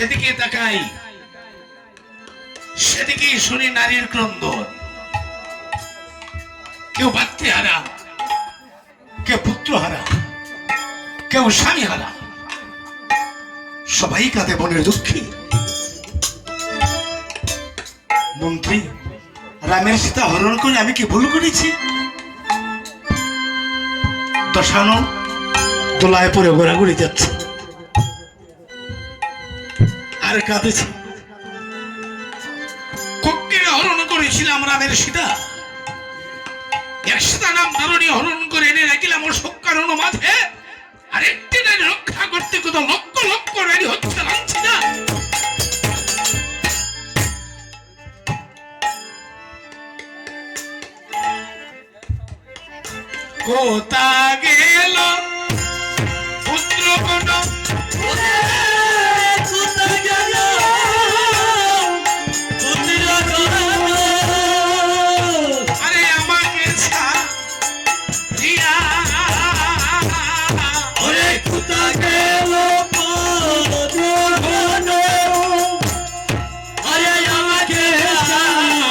সেদিকে তাকাই, সেদিকে শুনি নারীর ক্রন্দন। কেউ ভাতৃহারা, কেউ পুত্রহারা, কেউ স্বামী হারা, সবাই কাঁদে মনের দুঃখে। মন্ত্রী, রামের সীতা হরণ করে আমি কি ভুল করেছি? দশানন দোলায় পরে ঘোরাঘুরি যাচ্ছে আর কাঁদেছে। কক্ষে হরণ করেছিলাম রামের সীতা, এক সীতা নাম ধরণী হরণ করে এনে রাখিলাম অশোক কারণ মাঝে। আর একটি নারী রক্ষা করতে কত লক্ষ লক্ষ নারী হচ্ছে লাগছে না। কোথা গেল পুত্র কোন, আরে আমাকে ছাড়িয়া, ওরে কোথা গেল পুত্র কোন, আরে আমাকে ছাড়িয়া।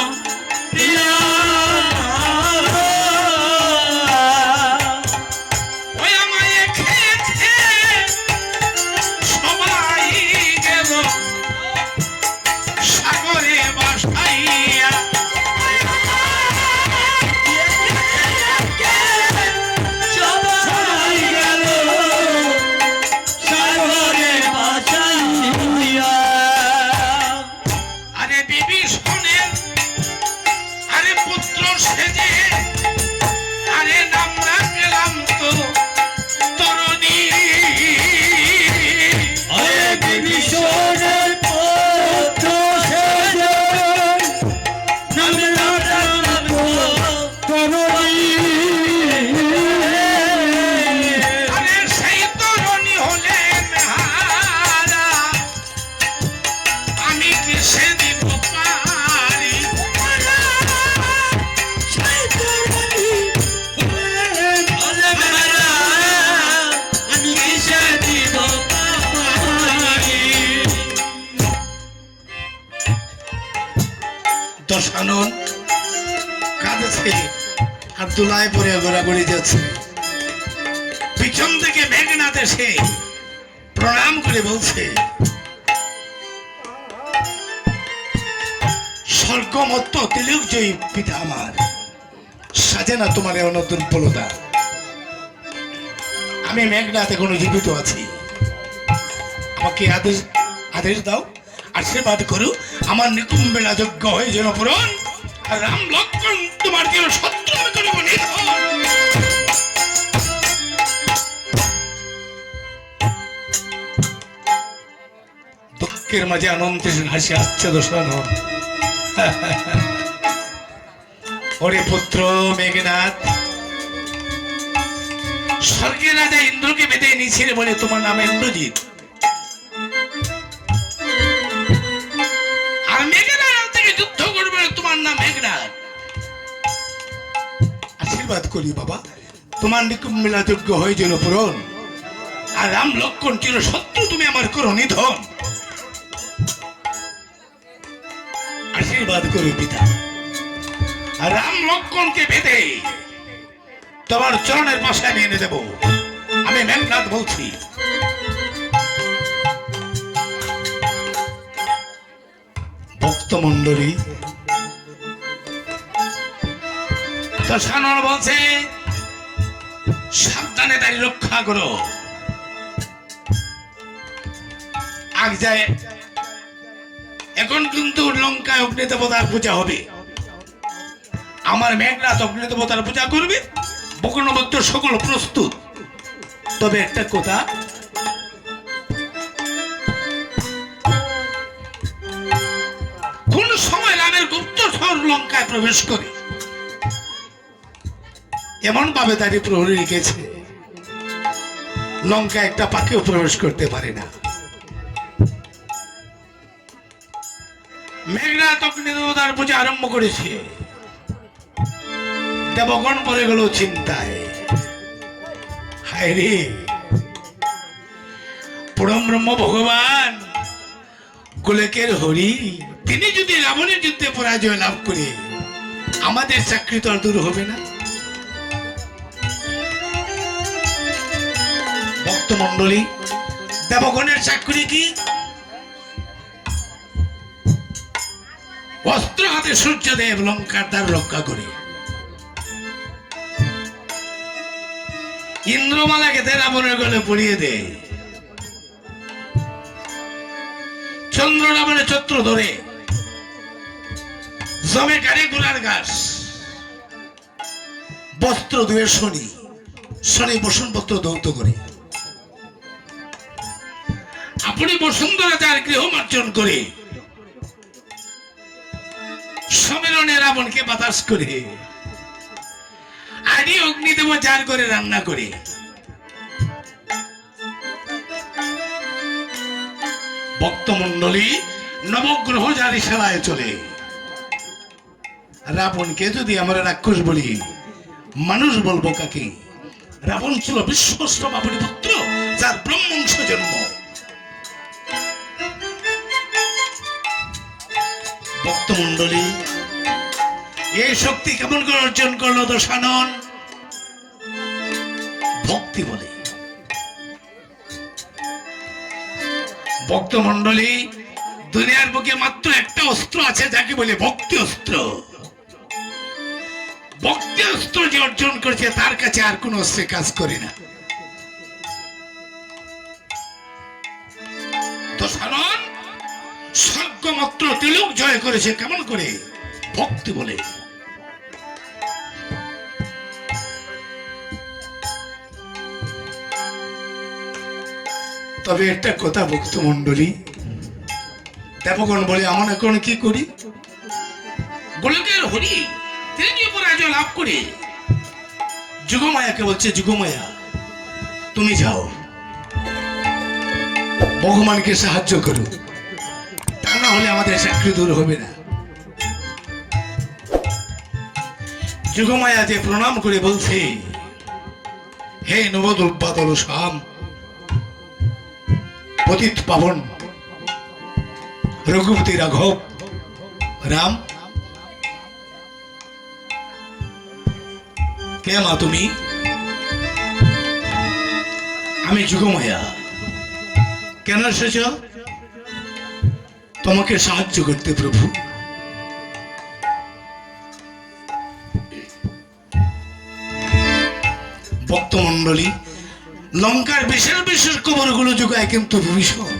দশানন কাঁদেছে আর দোলায় পরে ঘোরাঘুরি যাচ্ছে। পিছন থেকে মেঘনাথ এসে প্রণাম করে বলছে, স্বর্গমত্ত তিলক জয়ী পিতা আমার, সাজে না তোমার নতুন পলতা। আমি মেঘনাথ এখনো জীবিত আছি, আমাকে আদেশ দাও, আশীর্বাদ করো আমার নিকুম্বেলা যোগ্য হয়ে যেন পূরণ, আর রাম লক্ষ্মণ তোমার যেন শত্রু আমি করব নিধন। দুঃখের মাঝে আনন্দের হাসি আসছে দশানন। ওরে পুত্র মেঘনাথ, স্বর্গের রাজা ইন্দ্রকে বেঁধে নিয়েছিল বলে তোমার নাম ইন্দ্রজিৎ, আর মেঘনাথ থেকে যুদ্ধ করবে তোমার নাম মেঘনাথ। আশীর্বাদ করি বাবা, তোমার নিকুম্বেলা যোগ্য হয়ে যেন পূরণ, আর রাম লক্ষ্মণ চির শত্রু তুমি আমার করো নিধন। আশীর্বাদ করি পিতা, আর রাম লক্ষ্মণকে বেঁধে তোমার চরণের পাশে নিয়ে দেব। আমি মেঘনাথ বলছি। ভক্তমণ্ডলী দশানন বলছে, সাবধানে তাই রক্ষা করো। আগ যায়, এখন কিন্তু লঙ্কায় অগ্নি দেবতার পূজা হবে। আমার মেঘনাথ অগ্নি দেবতার পূজা করবে, বকনবদ্ধ সকল প্রস্তুত। তবে একটা কথা, কোন সময় রামের গুপ্তচর লঙ্কায় প্রবেশ করে এমন ভাবে তারই প্রহরী রেখেছে, লঙ্কা একটা পাখিও প্রবেশ করতে পারে না। মেঘনাথ অগ্নি দেবতার পূজা আরম্ভ করেছে, দেবগণ পড়ে গেল চিন্তায়। হায় রে, পরম ব্রহ্ম ভগবান গোলকের হরি তিনি যদি রাবণের যুদ্ধে পরাজয় লাভ করে আমাদের চাকরি তো আর দূর হবে না। ভক্তমণ্ডলী, দেবগণের চাকরি কি? অস্ত্র হাতে সূর্যদেব লঙ্কার দ্বার রক্ষা করে, ইন্দ্রমালাকে রাবণের গলে পরিয়ে দেয়, চন্দ্র রাবণের ছত্র ধরে, জমে কারে গোলার ঘাস, বস্ত্র ধুয়ে শনি, শনি বসনপত্র দৌত করে, আপনি বসুন্ধরা তার গৃহ মার্জন করে, সম্মেলনে রাবণকে বাতাস করে, আদি অগ্নিদেব চার করে রান্না করে, ভক্তমণ্ডলী নবগ্রহ যার ইশারায় চলে। রাবণকে যদি আমরা রাক্ষস বলি, মানুষ বলবো কাকে? রাবণ ছিল বিশ্বস্ত বাবুর পুত্র, যার ব্রহ্মংশ জন্ম। ভক্তমণ্ডলী, এই শক্তি কেমন করে অর্জন করলো দশানন? ভক্তি বলে। ভক্তমণ্ডলী, দুনিয়ার বুকে মাত্র একটা অস্ত্র আছে, যাকে বলে ভক্তি অস্ত্র। ভক্তি অস্ত্র যে অর্জন করেছে তার কাছে আর কোন অস্ত্রে কাজ করে না। দশানন স্বর্গমাত্র তিলক জয় করেছে কেমন করে? ভক্তি বলে। তবে একটা কথা ভক্তমণ্ডলী, দেবগণ বলে আমরা এখন কি করি? গোলকের হরি তিনি পরাজয় লাভ করে যুগমায়াকে বলছে, যুগমায়া তুমি যাও, ভগবানকে সাহায্য করো, তা না হলে আমাদের চাকরি দূর হবে না। যুগমায়া যে প্রণাম করে বলছে, হে নবদুর্বাদল শ্যাম, পতিত পাবন রঘুপতি রাঘব রাম, কে মা তুমি? আমি যুগমায়া। কেন এসেছ? তোমাকে সাহায্য করতে প্রভু। ভক্তমণ্ডলী, লঙ্কার বিশেষ বিশেষ খবরগুলো যোগায় কিন্তু বিভীষণ।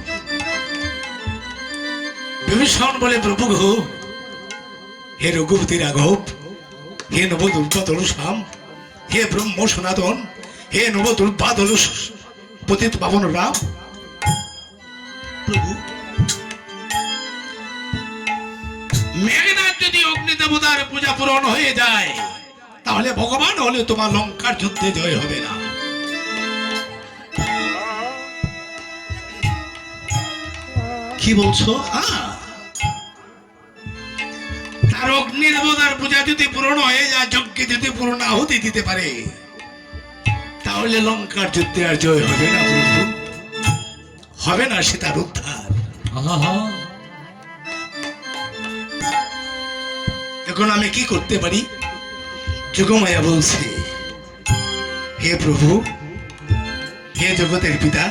বিভীষণ বলে, প্রভু গো, হে রঘুপতি রাঘব, হে নবদুর্বাদল শ্যাম, হে ব্রহ্ম সনাতন, হে নবদুর্বাদল পতিত পাবন রাম, প্রভু মেঘনাথ যদি অগ্নি দেবতার পূজা পূরণ হয়ে যায়, তাহলে ভগবান হলে তোমার লঙ্কার যুদ্ধে জয় হবে না। কি বলছো? তার অগ্নি দেবতার পূজা যদি পূরণ হয়ে যায়, যজ্ঞে যদি পূর্ণ আহুতি দিতে পারে, তাহলে লঙ্কার যুদ্ধে আর জয় হবে না প্রভু, হবে না সীতার উদ্ধার। এখন আমি কি করতে পারি? যুগমায়া বলছে, হে প্রভু, হে জগতের পিতা,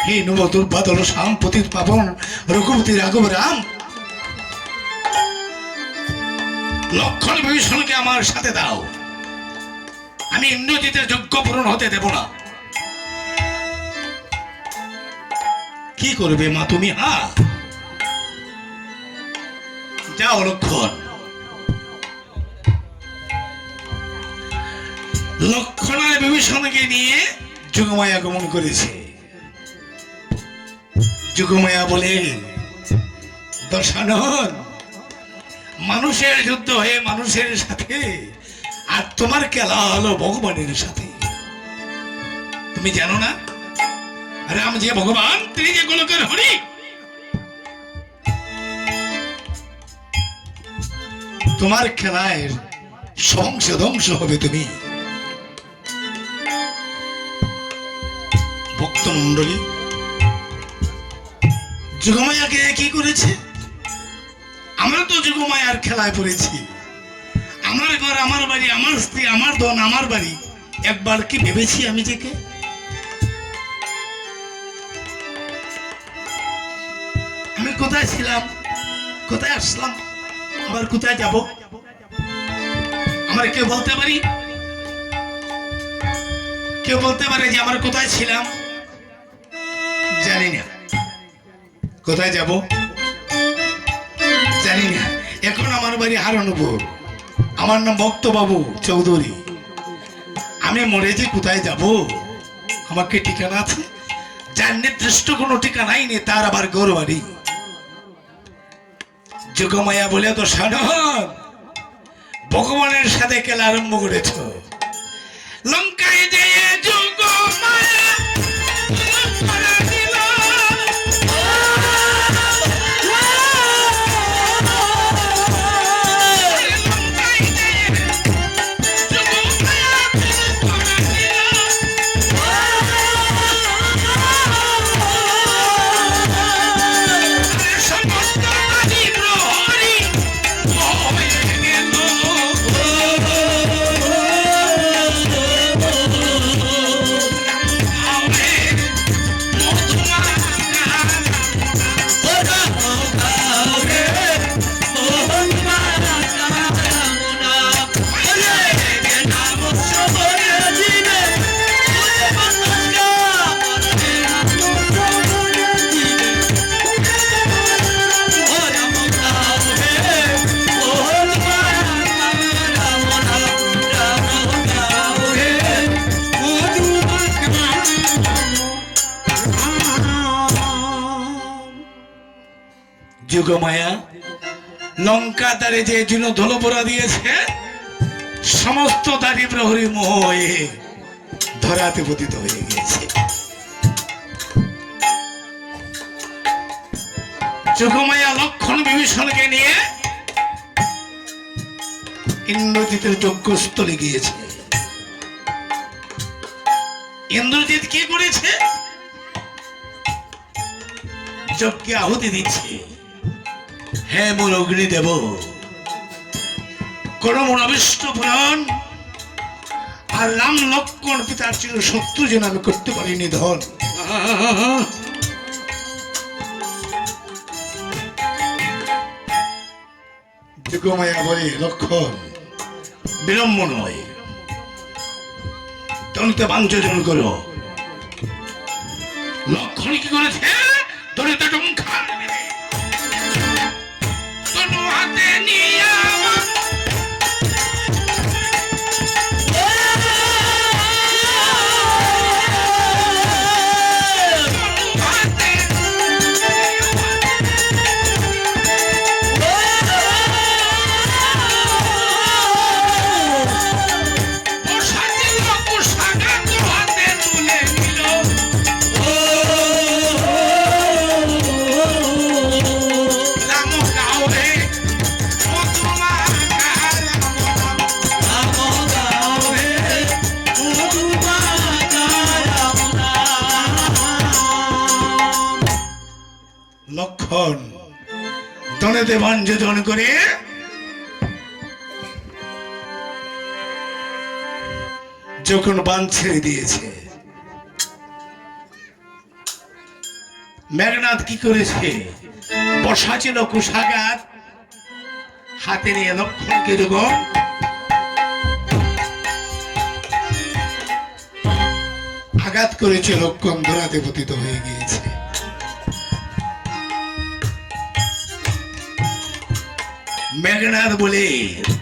হে নবদুর্বাদল শ্যাম, পতিত পাবন রঘুপতি রাঘব রাম, লক্ষণ বিভীষণকে আমার সাথে দাও, আমি ইন্দ্রজিতের যজ্ঞ পূরণ হতে দেব না। কি করবে মা তুমি? যাও লক্ষণ। লক্ষণ আর বিভীষণকে নিয়ে যুগমায়া গমন করেছে। যুগমায়া বলে, দশানন, মানুষের যুদ্ধ হয়ে মানুষের সাথে, আর তোমার খেলা হলো ভগবানের সাথে। তুমি জানো না রাম যে ভগবান, তিনি যে গোলকের হরি। তোমার খেলায় ধ্বংস ধ্বংস হবে তুমি। ভক্তমণ্ডলী, যোগমায়াকে কি করেছে? আমরা তো যোগমায়ার খেলায় পড়েছি। আমার ঘর, আমার বাড়ি, আমার স্ত্রী, আমার ধন, আমার বাড়ি। একবার কি ভেবেছি আমি যে কে? আমি কোথায় ছিলাম, কোথায় আসলাম, আবার কোথায় যাব? আমরা কেউ বলতে পারি? কেউ বলতে পারে যে আমরা কোথায় ছিলাম? জানি না। কোথায় যাব জানি না। এখন আমার বাড়ি হারানপুর। আমার নাম ভক্তবাবু চৌধুরী। আমি মরে যে কোথায় যাব? আমাকে ঠিকানা আছে? যার নির্দিষ্ট কোনো ঠিকানাই নেই, তার আবার ঘর বাড়ি। যোগমায়া বলে তো সাধন ভগবানের সাথে খেলা আরম্ভ করেছ। লঙ্কায় যেয়ে যোগমায়া যোগমায়া লঙ্কা তারে যে জন্য ধলপোড়া দিয়েছে, সমস্ত দাড়ি প্রহরী মোহ হয়ে ধরাতে পতিত হয়ে গেছে। যোগমায়া লক্ষণ বিভীষণকে নিয়ে ইন্দ্রজিতের যজ্ঞস্থলে গিয়েছে। ইন্দ্রজিৎ কি করেছে? যজ্ঞে আহুতি দিচ্ছে। হে মোর অগ্নিদেব, কোন মোর অবিষ্ট পুরাণ আর রাম লক্ষ্মণ পিতার চির শত্রু যেন আমি করতে পারিনি ধন। যোগমায়া বলে লক্ষণ বিলম্ব নয়, তনিতে বাঞ্ছজন করো। লক্ষণ কি করেছে? তনিতে টঙ্কার তনু হাতে নিয়ে লক্ষণ দনেতে বাঞ্ছজন করে যখন বান ছেড়ে দিয়েছে, মেঘনাথ কি করেছে? বসা ছিল কুশাগার, হাতে নিয়ে লক্ষণকে যখন আঘাত করেছে, লক্ষণ ধরাতে পতিত হয়ে গিয়েছে। মেঘনাথ বলে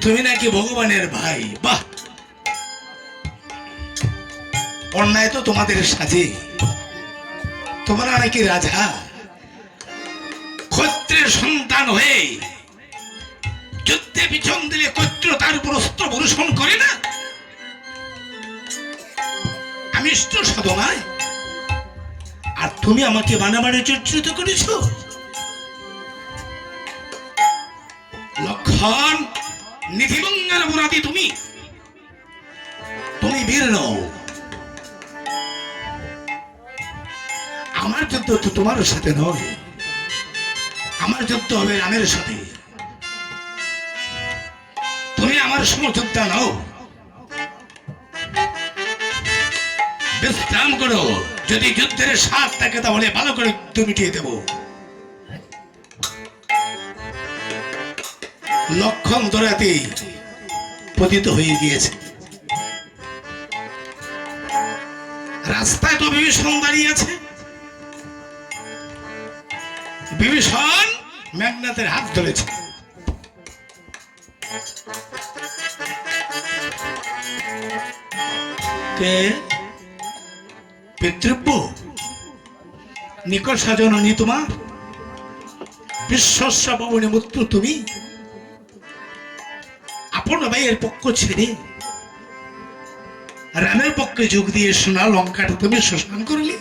তুমি নাকি ভগবানের ভাই। বাহ, অন্যায় তো তোমাদের সাজে। তোমরা নাকি রাজা, ক্ষত্রের সন্তান হয়ে যুদ্ধে পিছন দিলে ক্ষত্র তার উপর অস্ত্র বর্ষণ করে না? আমি ইষ্ট সাধনায়, আর তুমি আমাকে বানাবাড়ি চর্চিত করেছ। লক্ষণ নিধিবঙ্গের অপরাধী তুমি। তুমি বীর নও। আমার যুদ্ধ তো তোমার সাথে নয়, আমার যুদ্ধ হবে রামের সাথে। তুমি আমার সমযোদ্ধা নাও, বিশ্রাম করো। যদি যুদ্ধের স্বাদ থাকে তাহলে ভালো করে যুদ্ধ মিটিয়ে দেব। লক্ষণ দৌড়াতেই পতিত হয়ে গিয়েছে। রাস্তায় তো বিভীষণ দাঁড়িয়ে আছে। বিভীষণ মেঘনাথের হাত ধরেছে। কে? পিতৃব্য নিকট সাজননী তোমার, বিশ্বস্য ভবনে মূর্ত তুমি আপন ভাইয়ের পক্ষ ছেড়ে রামের পক্ষে যোগ দিয়ে সোনা লঙ্কাটা তুমি শোষণ করলে।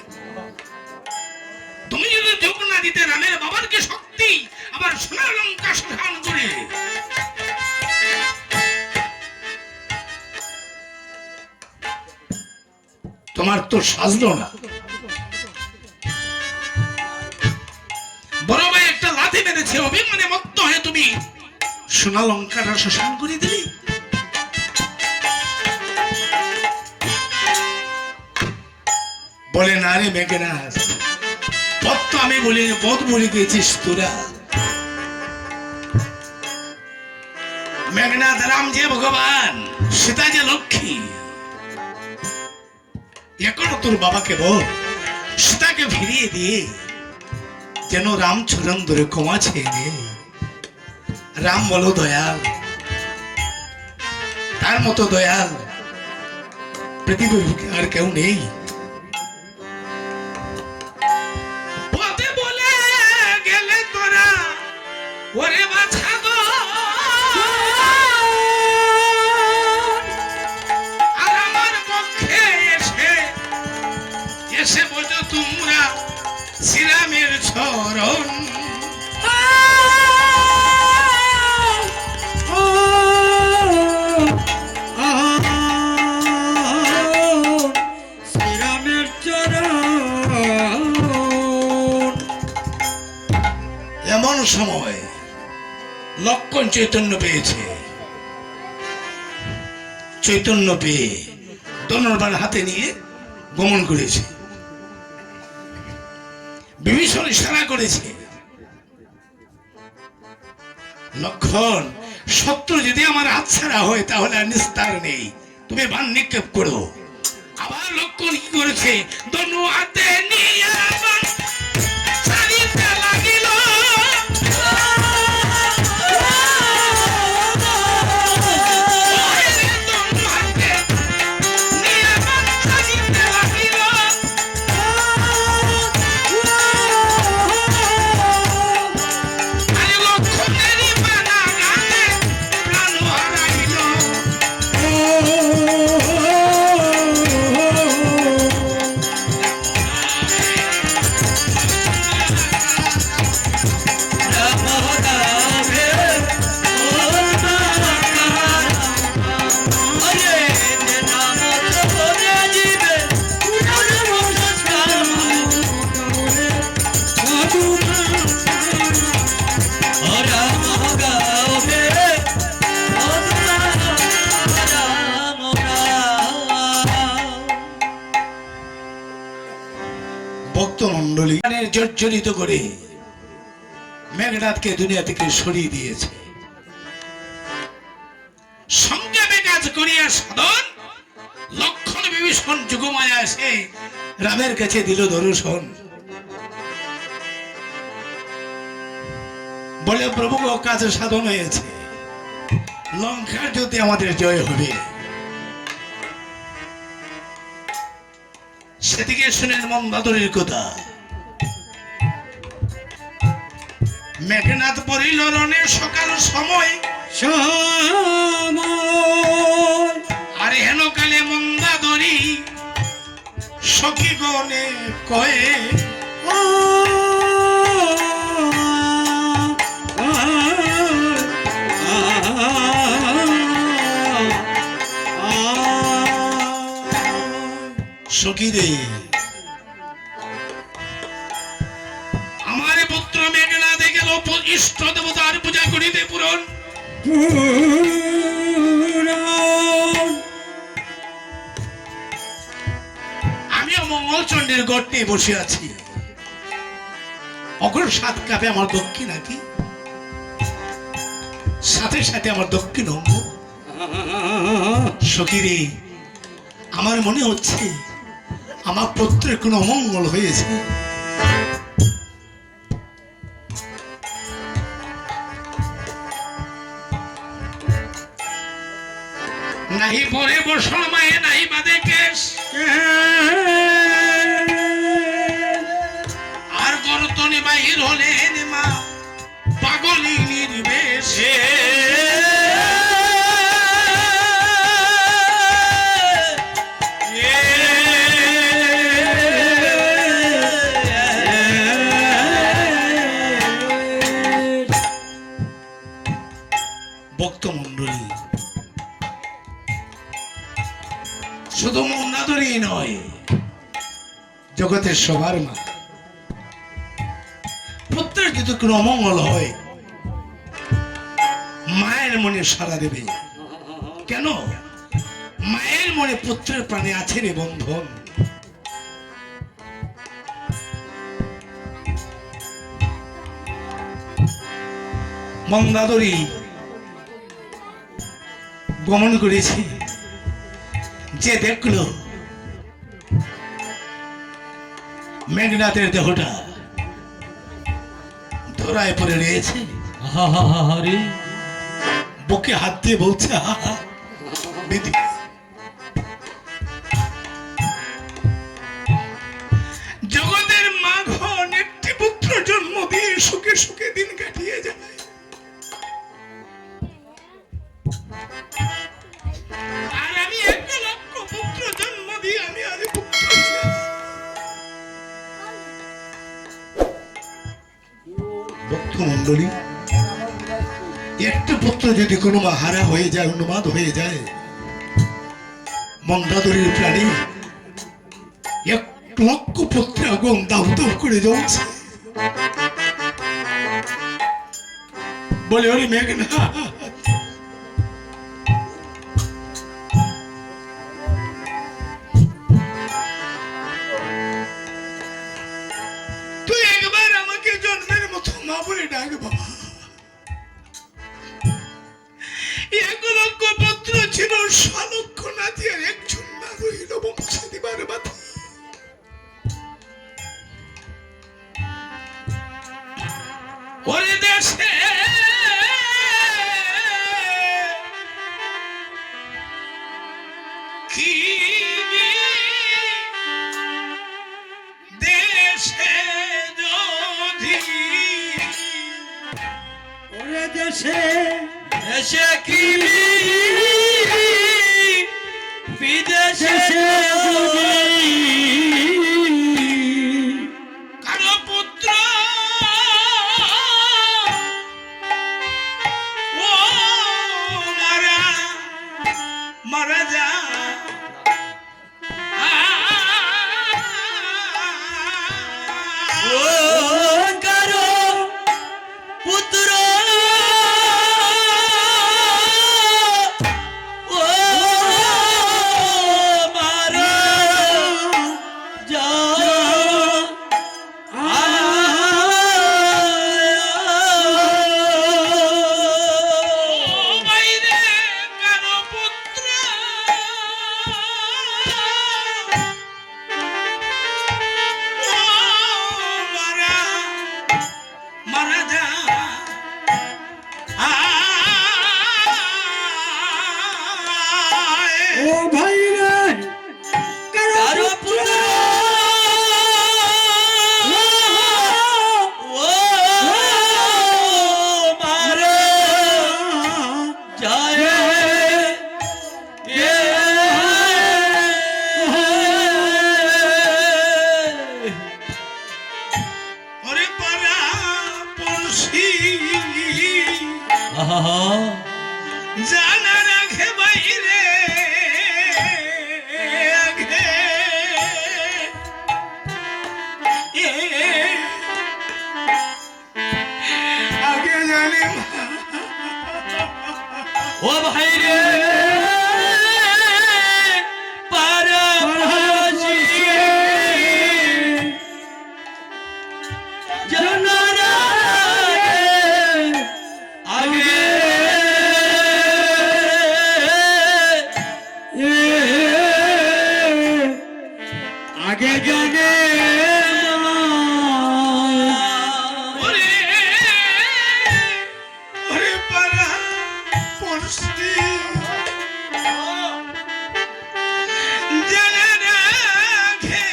তুমি যদি যোগ না দিতে রামের বাবার কি শক্তি আবার সোনা লঙ্কা শোষণ করে? তোমার তো সাজলো না। বড় ভাই একটা লাথি মেরেছে, অভিমানে মত্ত হয়ে তুমি সোনা লঙ্কাটা শোষণ করে দিলি। বলে না রে মেঘনাথ, পথ তো আমি বলি, পথ বলে দিয়েছিস তোরা। মেঘনাথ রাম যে ভগবান, সীতা যে লক্ষ্মী, এখনো তোর বাবাকে বল সীতাকে ফিরিয়ে দিয়ে যেন রাম চরণ ধরে ক্ষমা চেয়ে নেই। রাম বলো দয়াল, তার মতো দয়াল পৃথিবীর আর কেউ নেই। পথে বলে গেলে তোরা ওরে বাছা গো, আর আমার পক্ষে এসে বোঝো তোমরা শ্রীরামের চরণ। শ্রীরামের চরণ। এমন সময় লক্ষণ চৈতন্য পেয়েছে। চৈতন্য পেয়ে ধনুর্বাণ হাতে নিয়ে গমন করেছে। বিভীষণ ইশারা করেছে, লক্ষণ শত্রু যদি আমার হাতছাড়া হয় তাহলে আর নিস্তার নেই, তুমি বাণ নিক্ষেপ করো। আবার লক্ষণ কি করেছে, ধনু হাতে নিয়ে বাণ ছাড়িতে লাগিল। ভক্তমণ্ডলী জর্জরিত করে মেঘনাথকে দুনিয়া থেকে সরিয়ে দিয়েছে। সংগ্রামে কাজ করিয়া সাধন লক্ষণ বিভীষণ যুগমায়া এসে রামের কাছে দিল দর্শন। বলে প্রভু কাজ সাধন হয়েছে, লঙ্কার যুদ্ধে আমাদের জয় হবে। সেদিকে শুনেন মন্দাদরের কথা। মেঘনাথ পড়িল রণে সকাল সময়, আর হেন কালে মন্দাদরি সখী গণে কয়ে, সখী রে আমার পুত্র মেঘনাথে গেল পুরাণ আমিও মঙ্গলচণ্ডীর গড়ে বসে আছি। অগ্র সাত কাপে আমার দক্ষিণ নাকি, সাথে সাথে আমার দক্ষিণ অঙ্গ। সখীরে, আমার মনে হচ্ছে আমার পুত্রের কোনো অমঙ্গল হয়েছে। নাহি পরে বসল মায়ে, নাহি বাদে কেশ, আর গর্তনে বাহির হলেন মা পাগলি নির্বেশে। ভক্তমণ্ডলী, শুধু মন্দাদরী নয়, জগতের সবার মা। পুত্রের যদি কোনো অমঙ্গল হয়, মায়ের মনে সাড়া দেবে। কেন? মায়ের মনে পুত্রের প্রাণে আছে রে বন্ধন। মন্দাদরী গমন করেছি, যে দেখলো মেঘনাথের দেহটা ধরায় পড়ে রয়েছে, বুকে হাত দিয়ে বলছে দিদি, জগতের মা ঘন একটি পুত্র জন্ম দিয়ে সুখে সুখে দিন কাটিয়ে যায়, আর আমি 1 লক্ষ পুত্র জন্ম দিয়ে আমি আজ পুত্র চাই। ভক্তমণ্ডলী, একটা পুত্র যদি কোনো মা হারা হয়ে যায়, উন্মাদ হয়ে যায়, মন্দাদরীর প্রাণী 1 লক্ষ পুত্রে আগুন দাউ দাউ করে জ্বলছে। বলে ওরে মেঘনা, তুই একবার আমাকে জন্মের মতো মা বলে ডাক বাবা। 1 লক্ষ পুত্র ছিল, সালক্ষ নাতি আর একজন না রইল বংশে দিবার বাতি। ওরে দেশে কি দেশে যদি ওরে দেশে দেশে কি বিদেশে কারো পুত্র ও মারা মারা যা, ও কারো পুত্র ও মারা যা, বাইরে কারো পুত্র ও মারা মারা যা, ও ভাই রে কারো পুত্র ও মারা যায় ওরে পারা পড়শি জানা রাখে বাইরে আগে আগে জানি ভাই রে পারাপাশি জানার আগে আগে জানে ওরে ওরে পারা পড়ছি জেনে রাখে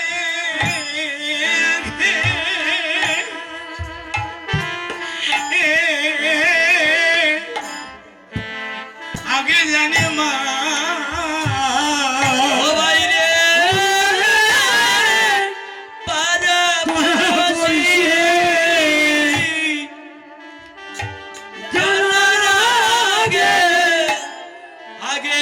আগে জানে মা ও ভাই রে পারাপাশি জানার আগে আগে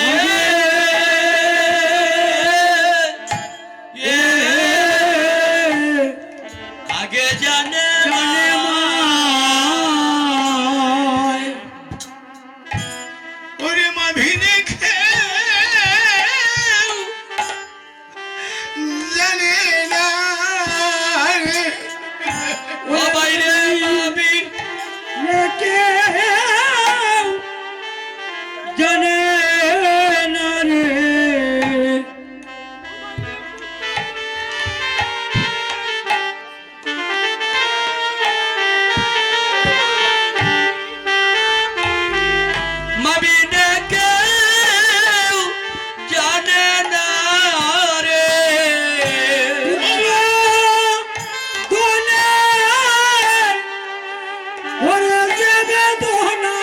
আগে জানে ওরে মা ভিনে খেউ জানে না রে ও ভাই রে ভাবি কে জানে না রে মাবিনে কেউ জানে না রে ওরে জাগে দোনা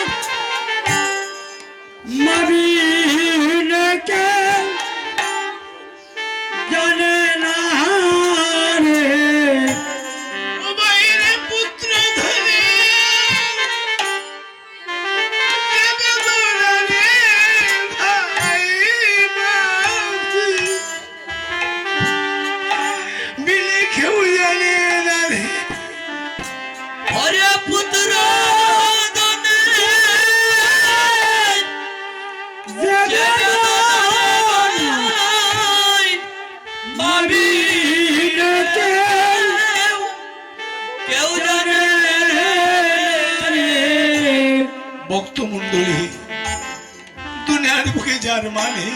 মাবিনে কে জানে না রে ও বাইরে পুত্র ধরে জাগে দৌড়ালে ভাই বাবু বিনে খেউ জানে না রে ওরে পুত্র দনে জাগে দোনা মাবিনে কে কেউ জানে ভক্তমণ্ডলী দুনিয়ার বুকে যার মানে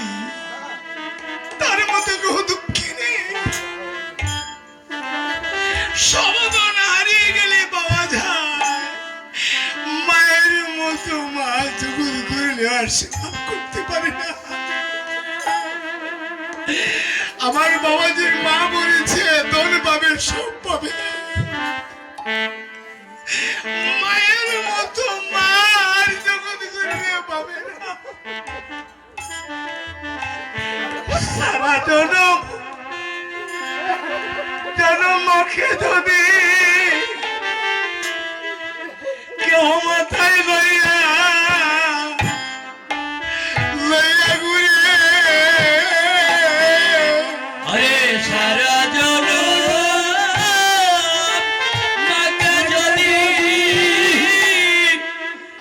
তার মতো কেউ দুঃখী নেই সমাধান হারিয়ে গেলে পাওয়া যায় মায়ের মতো মা চুকুর করলে আর সেবা করতে পারে না আমার বাবাজির মা বলেছে ধন পাবে সব পাবে মায়ের মতো মার জগৎ করলে পাবে না সারা জনম জনম মুখে যদি কেউ মাথায় লইয়া লইয়া ঘুরে আরে সারা মাকে যদি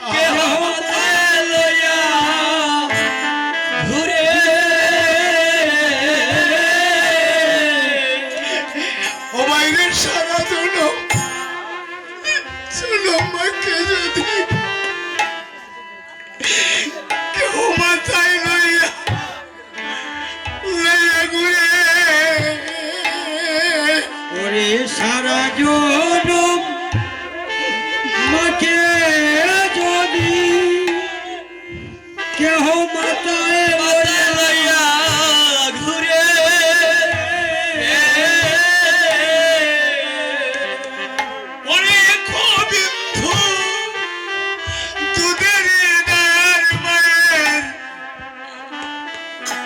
কেহ মাথায় লইয়া ঘুরে ও বাইরের সারা জনম জনম মুখে যদি কেউ মাথায় লইয়া লইয়া ঘুরে ওরে সারা জনম মাকে যদি কেহ মাতায় মাথায় লইয়া ঘুরে ওরে গোবিন্ধু দুধের দার মায়ের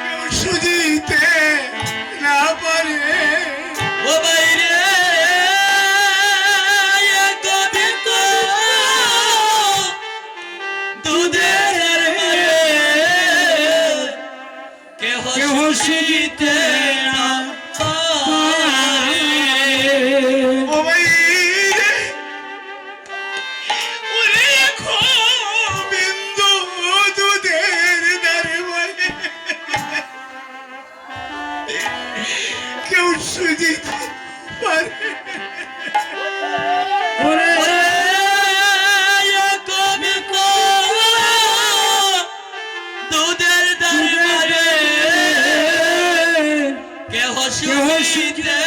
কেউ সুজিতে না পারে ও বাইরে গোবিন্দ দুধের কেহ কেহ সুজিতে না পারে। ও বাইরে ওরে গোবিন্ধু দুধের কেহ শুনতে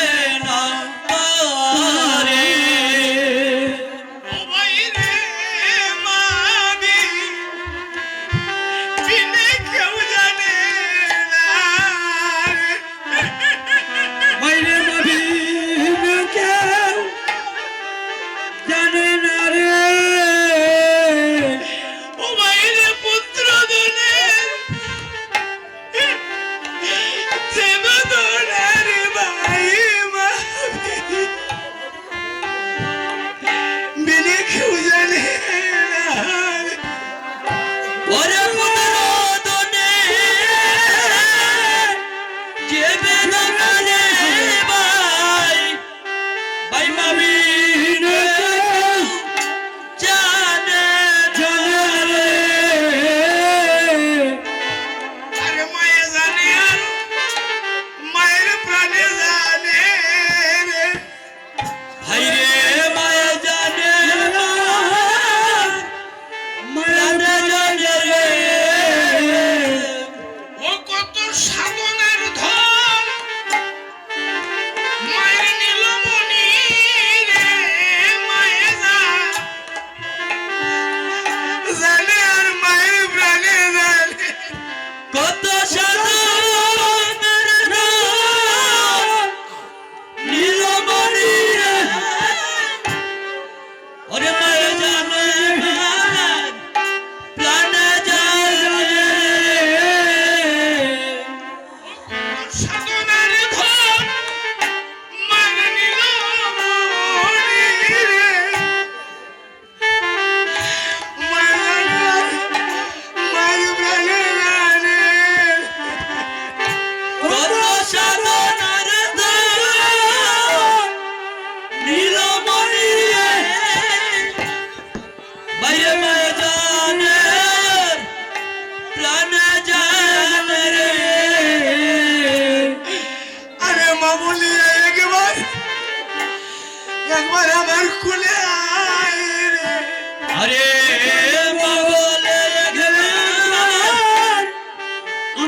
না পারে ও ভাই রে মাবি বিনে কেউ জানে না মাইরে মবিন কেউ জানে না রে ও ভাই রে পুত্র দুনে যেন দোনার ভাই মাবি বিনে কেউ জানে না ওরে পুত্রদনে যে বেদনে ভাই ভাই মামি জানে জানে রে আরে মায়ে জানে আর মায়ের প্রাণে জানে রে ভাই রে মায়া জানে জানে জানে রে ও কত সাধনার ধন মায়ের নীলমণি রে মায়ে জানে আর মায়ের প্রাণে জানে কত সাধনার ধন নীলমণি রে ওরে মায়া জানে প্রাণে জানে সাধনার ধন মায়ের নীলমণি রে মায়ের প্রাণে জানে কত সাধনার ধন নীলমণি রে বাইরে মায়া জানে প্রাণে জানে রে আরে মামুলি একবার আমার কুলে আয় রে আরে বলে গেলাম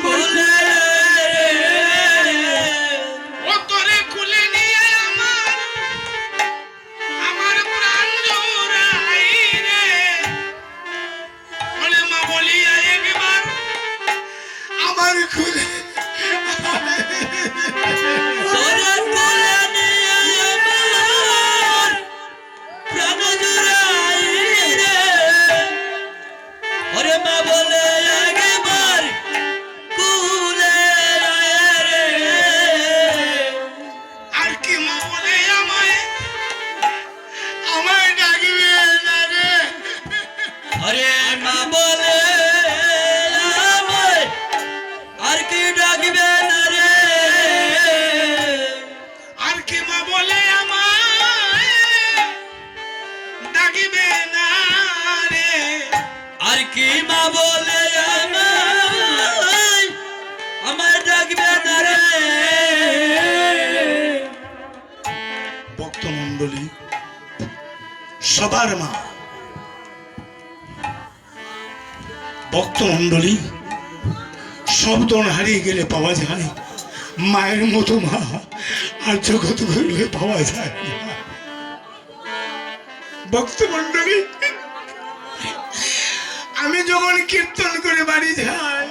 বলে ও তোরে কুলে নিয়ে আমার প্রাণ জোড়াই রে বলে মা বলি একবার আমার কুলে তোরা কোলে নিয়ে আমার প্রাণ জুড়াই রে ওরে মা বলে একবার কুলে আয় রে আর কি মা বলে আমায় ডাকবে না রে আরে মা বলে আমায় আর কি ডাকবে না রে আর কি মা বলে আমায় ডাকবে না রে আর কি মা বলে আমায় আমায় ডাকবে না রে ভক্তমণ্ডলী সবার মা ভক্তমণ্ডলী শব্দ হারিয়ে গেলে পাওয়া যায় মায়ের মতো মা আর জগৎ ঘুরলে পাওয়া যায় না ভক্তমণ্ডলী আমি যখন কীর্তন করে বাড়ি যাই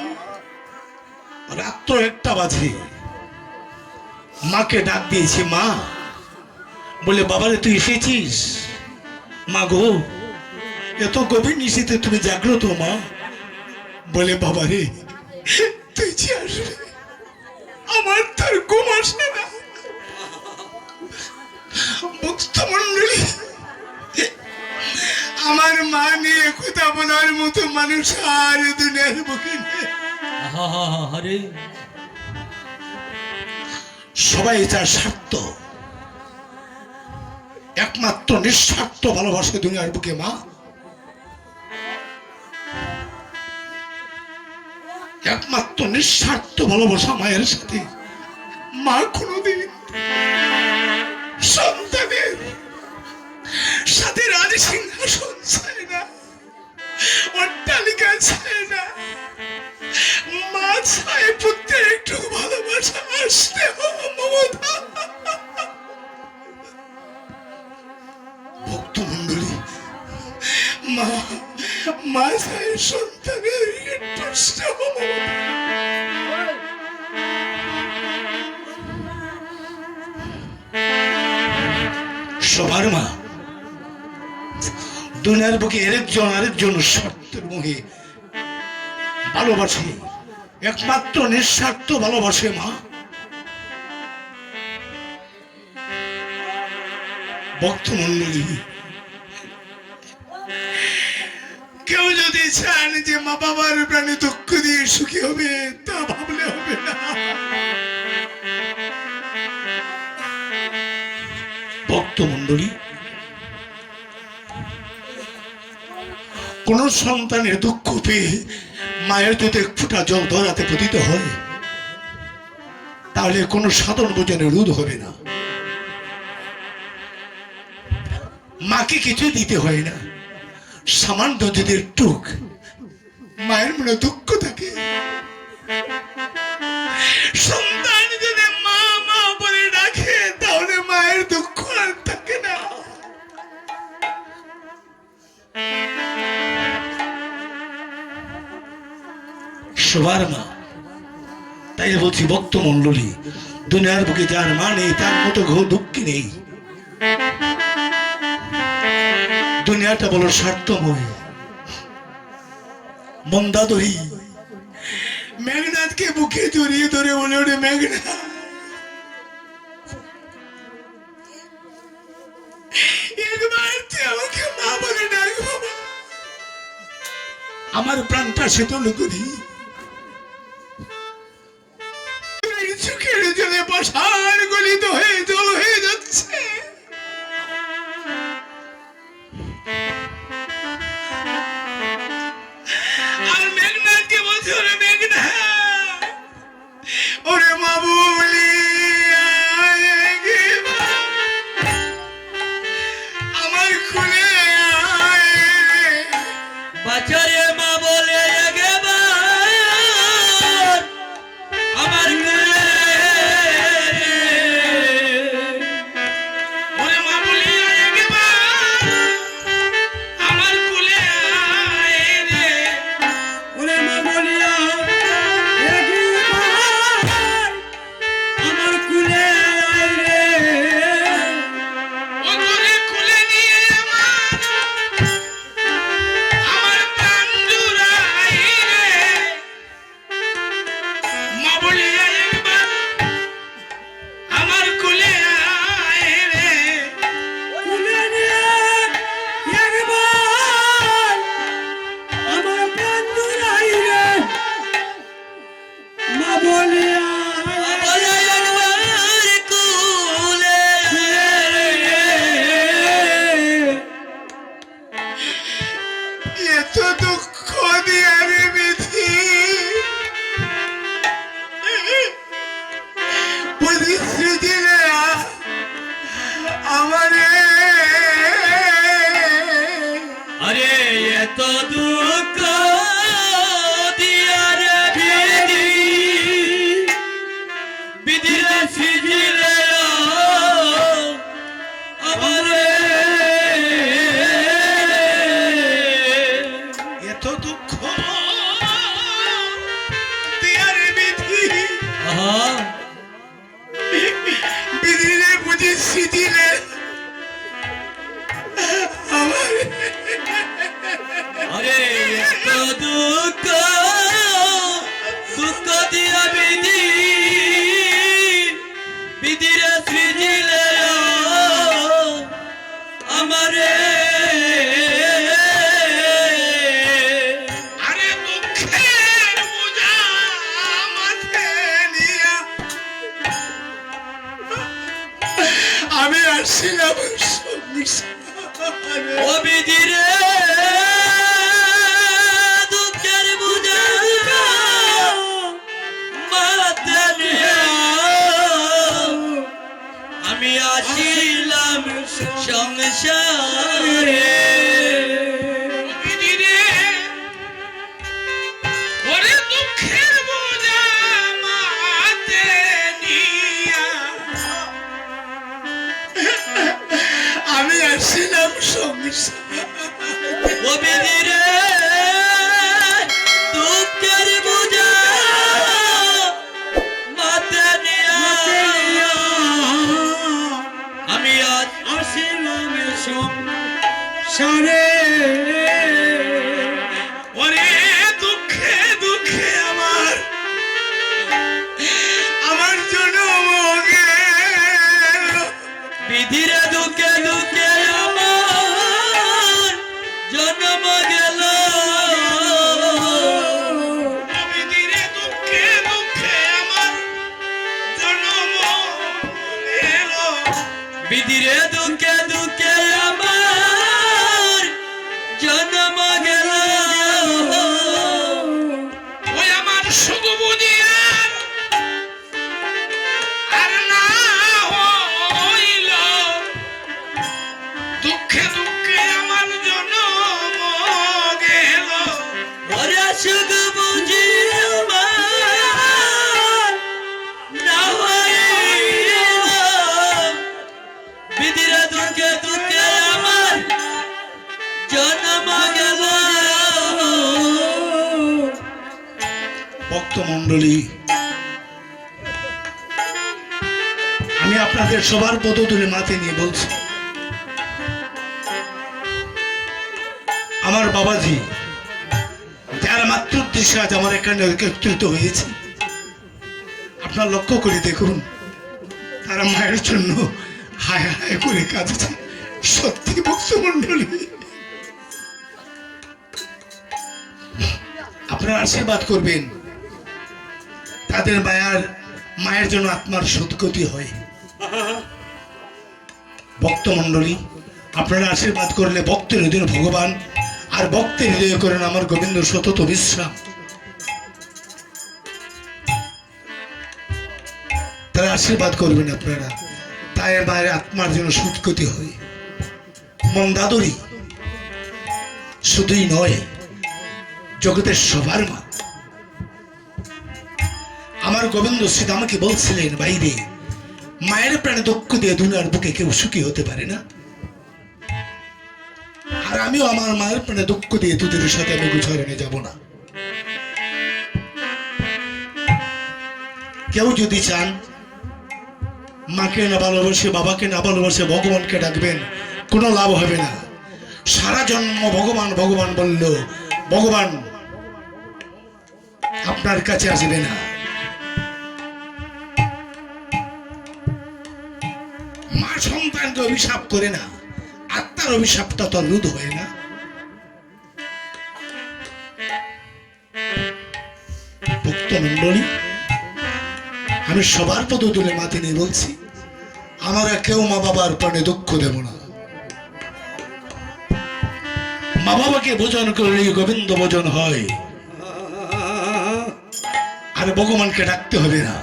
রাত্র 1টা বাজে মাকে ডাক দিয়েছি মা বলে বাবারে তুই এসেছিস মা গো এত গভীর নিশীতে তুমি জাগ্রত মা বলে বাবারে তুই যে আসবে আমার তার ঘুম আসে না ভক্তমণ্ডলী আমার মা নিয়ে কথা বলার মতো মানুষ আর দুনিয়ার বুকে নেই। আরে সবাই তার স্বার্থ একমাত্র নিঃস্বার্থ ভালোবাসে দুনিয়ার বুকে মা একমাত্র নিঃস্বার্থ ভালোবাসা মায়ের সাথে মা কোনোদিন সন্তানের সাথে রাজ সিংহাসন চায় না অট্টালিকা চায় না মা ছায় পুত্রের একটু ভালোবাসা স্নেহ মমতা। ভক্তমণ্ডলী, মা মা ছায় সন্তানের একটু স্নেহ মমতা। সবার মা দুনিয়ার বুকে আরেকজন স্বার্থের মোহে ভালোবাসে, একমাত্র নিঃস্বার্থ ভালোবাসে মা। ভক্তমণ্ডলী, কেউ যদি চান যে মা বাবার প্রাণে দুঃখ দিয়ে সুখী হবে, তা ভাবলে হবে না। ভক্তমণ্ডলী, কোন সন্তানের দুঃখ পেয়ে মায়ের যদি এক ফোঁটা জল ধরাতে পতিত হয়, তাহলে কোনো সাধন ভোজনে রোধ হবে না। মাকে কিছু দিতে হয় না, সামান্য যদি টুক মায়ের মনে দুঃখ থাকে, সন্তান যদি মা মা বলে ডাকে, তাহলে মায়ের দুঃখ আর থাকে না। সবার মা, তাই বলছি ভক্তমণ্ডলী, দুনিয়ার বুকে যার মা নেই তার মতো দুঃখী নেই। দুনিয়াটা বলো স্বার্থময়। মন্দাদরী মেঘনাথকে বুকে জড়িয়ে ধরে বলে ওঠে, মেঘনাথ একবার তুই আমাকে মা বলে ডাক বাবা, আমার প্রাণটা শীতল করি। চোখের জলে বসার গলিত হয়ে জল হয়ে যাচ্ছে। আর মেঘনাথকে বলছে, ওরে মেঘনাথ, ওরে মা বলি আমার খুলে বাচারে মা বলে একবার আমার কুলে। ওরে মা বলি একবার আমার খুলে আয় রে। ওরে মা বলিয়া একবার আমার কুলে আয় রে। ও তোরে খুলে নিয়ে আমার প্রাণ জুড়াই রে। মা বলি একবার আমার খুলে আয় রে। কুলে নিয়ে একবার আমার প্রাণ জুড়াই রে। মা বলিয়া বলে একবার কুলে এত দুঃখ দিয়ে আমি বিধি বুঝিছি দিলে আমারে। আরে এত দুঃখ দিয়ার বিধি বিধির সিজিলে আমারে। এত দুঃখ দিয়ার বিধি আহা বিধিরে বুঝিছি দিলে আমারে। আরে এত দুঃখ দুঃখ দিয়া বিধি বিধির সৃজিলে আমারে। আরে দুঃখের বোঝা মাথে নিয়া আমি আসছিলাম সংসারে। ও বিধিরে দুঃখের বুঝা মাথা নিয়া আমি আসিলাম সংসারে। বিধিরে ওরে দুঃখের বোঝা সারে ওরে দুঃখে দুঃখে আমার জনম গেল। বিধিরে দুঃখে দুঃখে আমার জন্ম গেল। বিধিরে দুঃখে দুঃখে আমার জনম গেল। বিধিরে দুঃখে দুঃখে আমার জন্ম গেল। ওই আমার সুখ বুঝিয়া আর না হইল, দুঃখে দুঃখে আমার জনম গেল। ওরে সুখ বুঝি আমার না হইল, বিধিরে দুঃখে দুঃখে আমার জন্ম গেল। ভক্ত মণ্ডলী, আমি আপনাদের সবার পদ তুলে মাথায় নিয়ে বলছি, আমার বাবাজি যার মাতৃউদ্দেশ্যে আজ আমার এখানে একত্রিত হয়েছে, আপনার লক্ষ্য করে দেখুন, তারা মায়ের জন্য হায় হায় করে কাঁদছে। সত্যি ভক্ত মণ্ডলী, আপনারা আশীর্বাদ করবেন, তাদের মায়ের জন্য আত্মার সদ্গতি হয়। ভক্ত মণ্ডলী, আপনারা আশীর্বাদ করলে ভক্তের হৃদয় ভগবান, আর ভক্তের হৃদয় করেন আমার গোবিন্দ সতত বিশ্রাম। তারা আশীর্বাদ করবেন আপনারা, তাই মায়ের আত্মার জন্য সদ্গতি হয়। মন্দাদরী শুধুই নয়, জগতের সবার মা। আমার গোবিন্দ শ্রী আমাকে বলছিলেন, বাইরে মায়ের প্রাণে দুঃখ দিয়ে দুনিয়ার বুকে কেউ সুখী হতে পারে না, আর আমিও আমার মায়ের প্রাণে দুঃখ দিয়ে তোদের সাথে আমি গুছারণে যাব না। কেউ যদি চান মাকে না ভালোবাসে, বাবাকে না ভালোবাসে, ভগবানকে ডাকবেন, কোনো লাভ হবে না। সারা জন্ম ভগবান ভগবান বলল, ভগবান আপনার কাছে আসবে না। মা সন্তানকে অভিশাপ করে না, আত্মার অভিশাপটা তো রোধ হয় না। ভক্ত মণ্ডলী, আমি সবার পদ তুলে মাথে নিয়ে বলছি, আমরা কেউ মা বাবার প্রাণে দুঃখ দেব না। মা বাবাকে ভোজন করলে গোবিন্দ ভোজন হয়, আর ভগবানকে ডাকতে হবে না।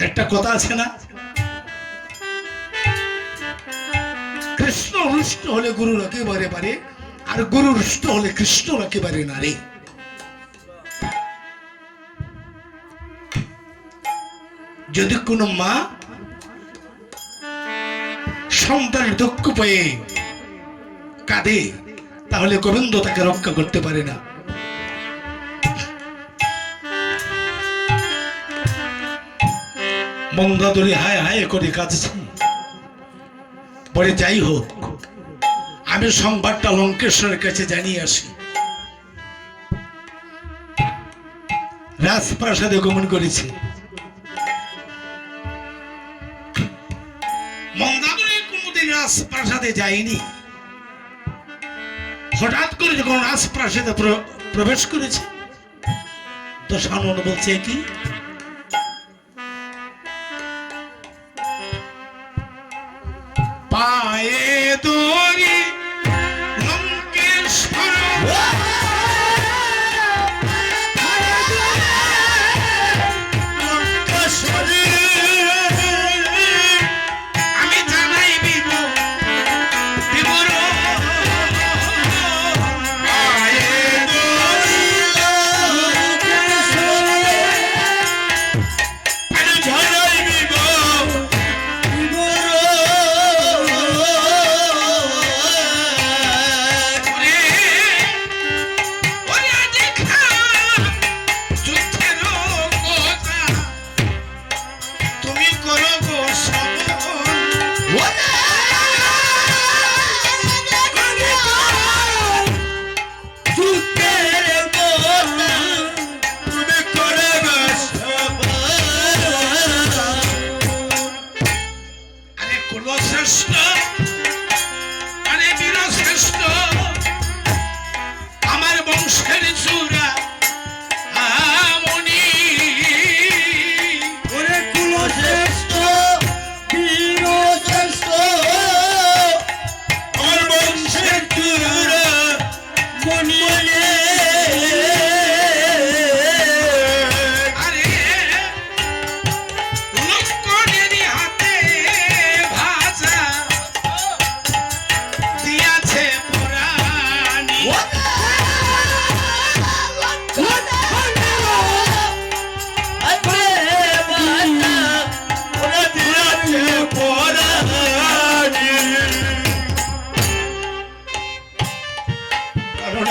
একটা কথা আছে না, কৃষ্ণ রুষ্ট হলে গুরু একেবারে পারে, আর গুরু রুষ্ট হলে কৃষ্ণ একেবারে না রে। যদি কোনো মা সন্তানের দুঃখ পেয়ে কাঁদে, তাহলে গোবিন্দ তাকে রক্ষা করতে পারে না। মন্দাদরী হায় হায় করে কাঁদছে। পরে যাই হোক, আমি সংবাদটা লঙ্কেশ্বরের কাছে জানিয়ে আসি। রাজপ্রাসাদে গমন করেছে। মন্দাদরী কোনদিন রাজপ্রাসাদে যায়নি। হঠাৎ করে যখন রাজপ্রাসাদে প্রবেশ করেছে, দশানন বলছে, কি পায়ে দড়ি লঙ্কেশ্বর, আমি জানাই বিবরণ। পায়ে দড়ি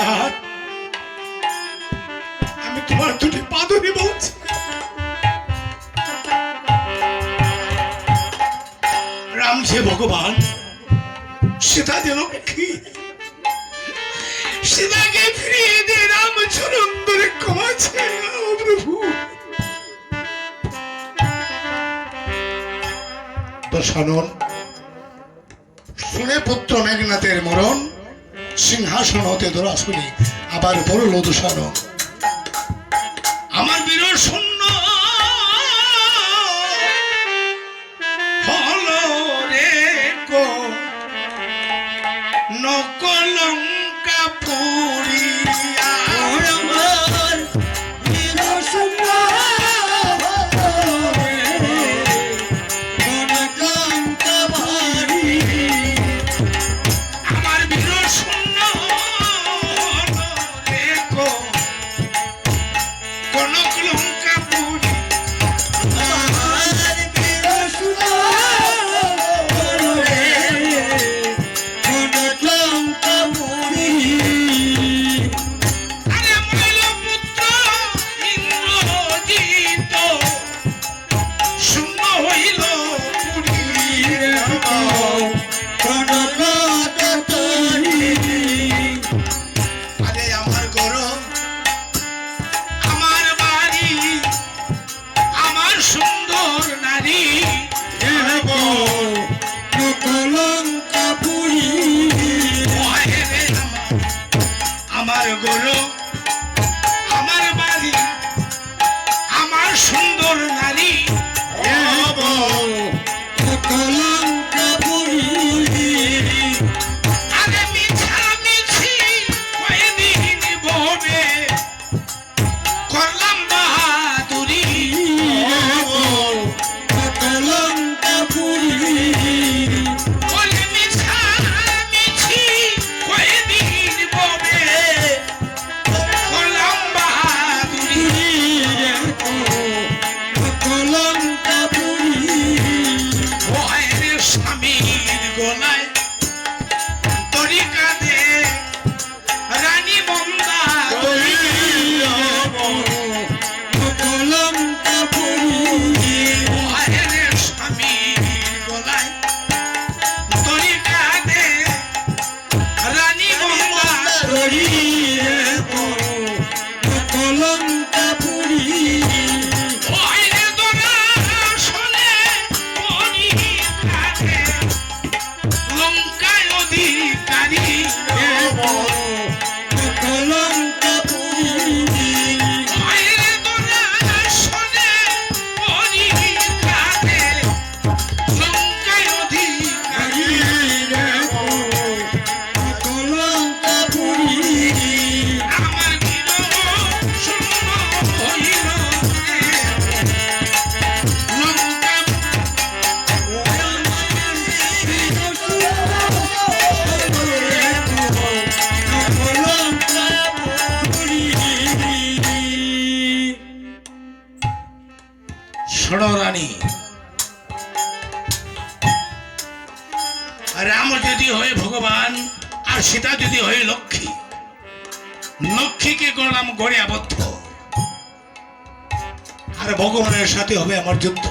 ভগবান, আমি তোমার দুটি পা ধরে বলছি, রাম যে ভগবান, সীতা যেন কি সীতাকে ফিরিয়ে দিয়ে রামচরণ ধরে ক্ষমাছে প্রভু। দশানন শুনে পুত্র মেঘনাথের মরণ, সিংহাসন হতে ধরা শুনি আবার বলল দশানন, আমার বীর শূন্য হলো রে গো নকলঙ্কা পুরিয়া। আমার আমার বীর শূন্য রে গো কনকলঙ্কা পুরি। আরে মইল পুত্র ইন্দ্রজিৎ শূন্য হইল পুরী। আরে আমার গৌরব, আমার বাড়ি, আমার সুন্দর নারী, আমার গৌরব, আমার বাড়ি, আমার সুন্দর নারী, আরে মিছামিছি কয়দিন ভবে করলাম বাহাদুরি। বলে মিছামিছি কয়দিন ভবে করলাম বাহাদুরি। ভয়ের স্বামীর গলায় দড়ি কাঁধে রানী বন্দা দড়ি। ভয়ের স্বামীর গলায় দড়ি কাঁধে রানী বন্দা দড়ি। ভয়ের দোলা শোনে মনি কাঁধে লঙ্কায় অধিকারী। ভয়ের দোলা শোনে মনি কাঁধে লঙ্কায় অধিকারী। আমার বীর শূন্য হইল রে লঙ্কা। শোনো রানী, রাম যদি হয় ভগবান আর সীতা যদি হয় লক্ষ্মী, লক্ষ্মীকে করলাম গড়ে আবদ্ধ, আর ভগবানের সাথে হবে আমার যুদ্ধ।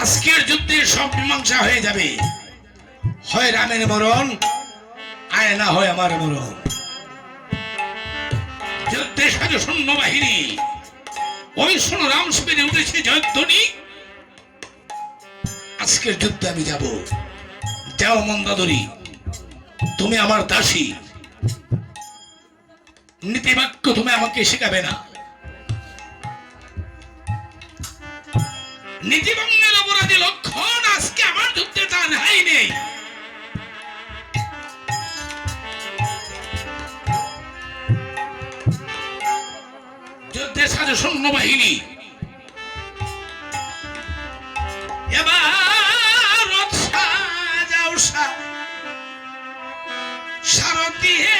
আজকের যুদ্ধে সব মীমাংসা হয়ে যাবে, হয় রামের মরণ আর না হয় আমার মরণ। যুদ্ধে সাজো সৈন্য বাহিনী, ওই শোনো রাম শিবিরে উঠেছে জয়ধ্বনি। আজকের যুদ্ধে আমি যাব। যাও মন্দাদরী, তুমি আমার দাসী, নীতিবাক্য তুমি আমাকে শেখাবে না। নীতিভঙ্গের অপরাধী লক্ষণ আজকে আমার যুদ্ধে তা নাই নেই। যুদ্ধে সাজো সৈন্যবাহিনী, এবার রথ সাজাও সারথিয়ে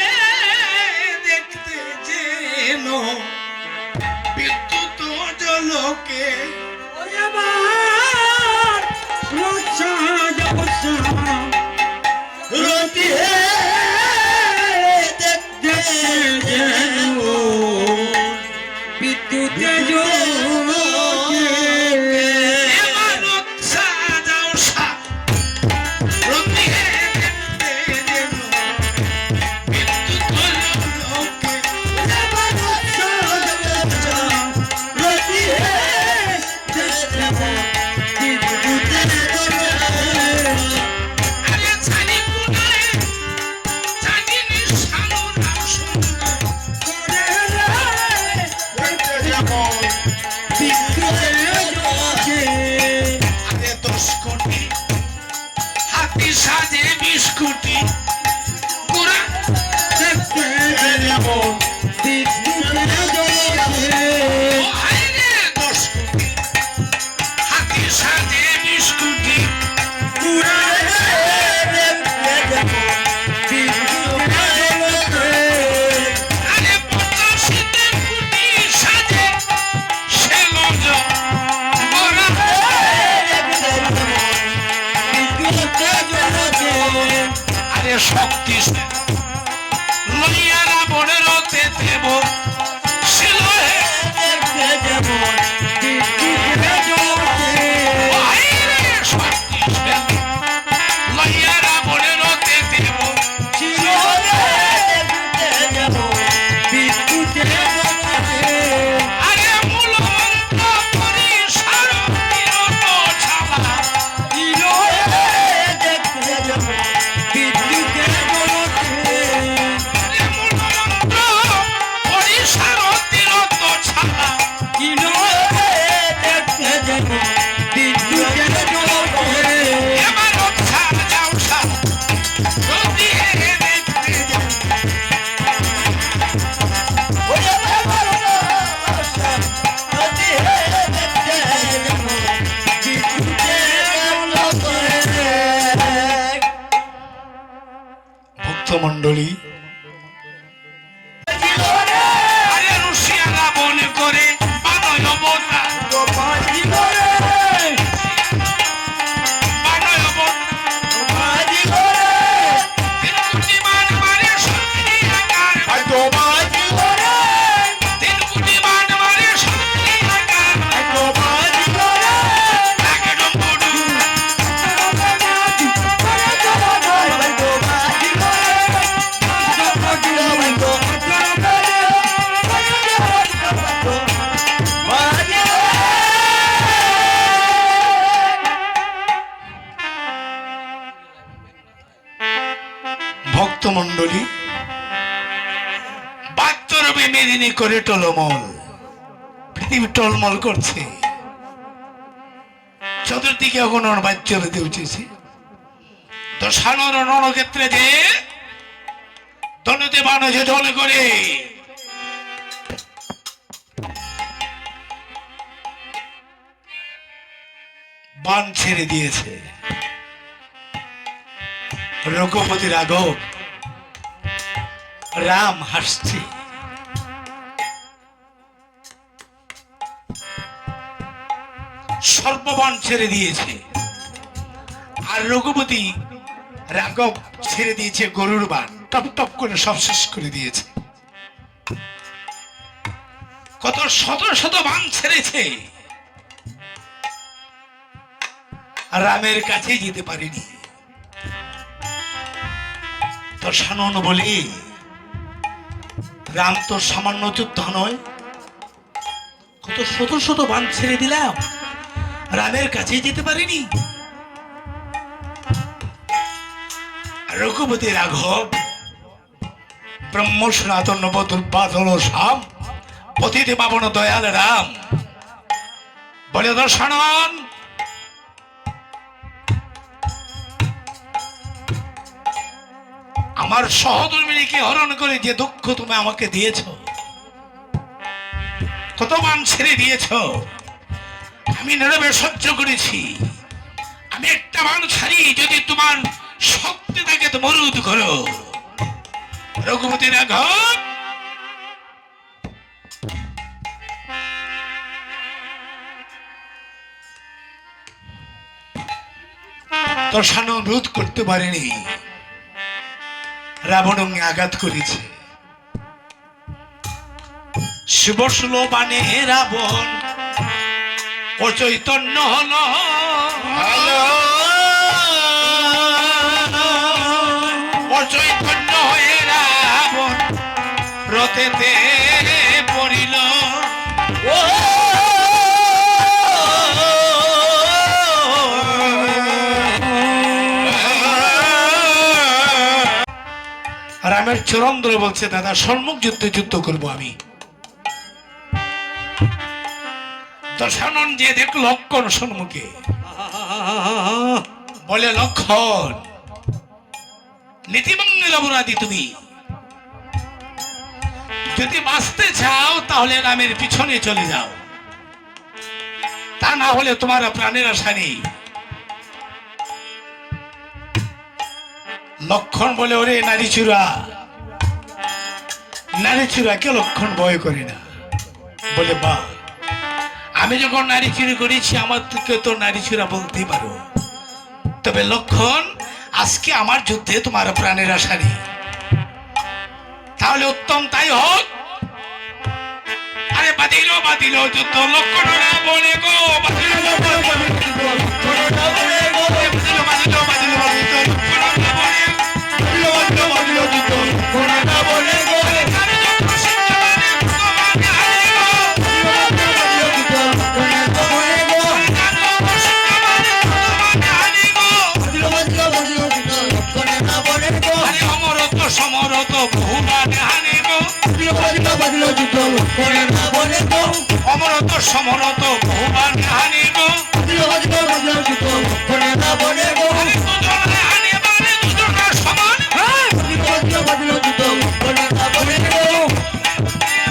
দেখতে যেন বিদ্যুৎ জলকে। গোরা দেখতে যেমন বিদ্যুতের জ্বলছে ও হায়রে 10 কোটি হাতির সাথে 20 কোটি আরে 85 কোটি সাথে সে লজ্জ গোরা আরে শক্তি লইয়া রাবণের রথে দেব ছিল হে ও হায়রে শক্তি লইয়া রাবণের রথে দেব আরে মূল মন্ত্র করি সারথিরত ছালা আরে মূল মন্ত্র করি সারথিরত ছালা এবার রক্ষা যাও সার যদি হে দেখতে যাও ভক্তমণ্ডলী আরে রুশিয়ারা মনে করে বানয় অবতার বানয় অবতার তিনকুটি মান মারে শক্তি আকার তিনকুটি মান মারে শক্তি আকার লাগে ডম্বুডু ভক্তমণ্ডলী বাচ্চরবে মেদিনী করে টলমল পৃথিবী টলমল করছে চতুর্দিকে এখন বাচ্চরতে উঠেছে তো সানর নরক্ষেত্রে যে তনুতে মানুষে ঢল করে বান ছেড়ে দিয়েছে রঘুপতি রাঘব রাম হাসছে সর্ববান ছেড়ে দিয়েছে আর রঘুপতি রাঘব ছেড়ে দিয়েছে গরুর বান টপ টপ করে সব শেষ করে দিয়েছে কত শত শত বান ছেড়েছে আর রামের কাছে যেতে পারেনি তো সানন বলে রাম তো সামান্য যোদ্ধা নয় কত শত শত বান ছেড়ে দিলাম রামের কাছে যেতে পারিনি রঘুপতি রাঘব ব্রহ্ম সনাতন নবদুর্বাদল শ্যাম পতিতে পাবন দয়াল রাম বলে দর্শনন আমার সহধর্মিনীকে হরণ করে যে দুঃখ তুমি আমাকে দিয়েছ কত মান ছেড়ে দিয়েছ আমি নীরবে সহ্য করেছি আমি একটা মান ছাড়ি যদি তোমার শক্তি থাকে তো মরুদ করো রঘুপতি রাঘব তোর সান রোধ করতে পারেনি রাবণ আঘাত করেছে শিবশ্ল বানে রাবণ অচৈতন্য হলো অচৈতন্য হয়ে রাবণ রথেতে পড়িল রামের চরন্দ্র বলছে দাদা সম্মুখ যুদ্ধে যুদ্ধ করবো আমি দশানন যে দেখ লক্ষণ সম্মুখে বলে লক্ষণ নীতিভঙ্গের অপরাধী তুমি। যদি বাঁচতে চাও তাহলে রামের পিছনে চলে যাও, তা না হলে তোমার প্রাণের আশা নেই। লক্ষণ বলে, ওরে নারী চূড়া, নারী চূড়াকে লক্ষণ ভয় করে না। বলে, বা আমি যখন নারী চুরি করেছি আমার থেকে তো নারী চূড়া বলতেই পারো, তবে লক্ষণ আজকে আমার যুদ্ধে তোমার প্রাণের আশা নেই। তাহলে উত্তম তাই হোক। আরে বাদিল বাদিল যুদ্ধ, লক্ষণ না বলে গো, বাদিল বাদিল বাদিল যুদ্ধ, লক্ষণ না বলে গো, বাদিল বাদিল বাদিল যুদ্ধ, লক্ষণ না বলে, বাদিল বাদিল বাদিল যুদ্ধ, লক্ষণ না বলে গো, আমি যখন শিক্ষানে ভগবানে হারে গো, বাদিল বাদিল যুদ্ধ, লক্ষণ না বলে গো, আমি যখন শিক্ষানে ভগবানে হারে গো, বাদিল বাদিল বাদিল যুদ্ধ, লক্ষণ না বলে গো, আরে অমরত সমরত বহুবানে হারে গো, বাদিল বাদিল বাদিল যুদ্ধ, লক্ষণ না বলে গো, অমরত সমরত বহুবানে হারে গো, বাদিল বাদিল বাদিল যুদ্ধ, লক্ষণ না বলে গো, আরে দুজনে হারে মানে দুজনের সমান, বাদিল বাদিল বাদিল যুদ্ধ, লক্ষণ না বলে গো,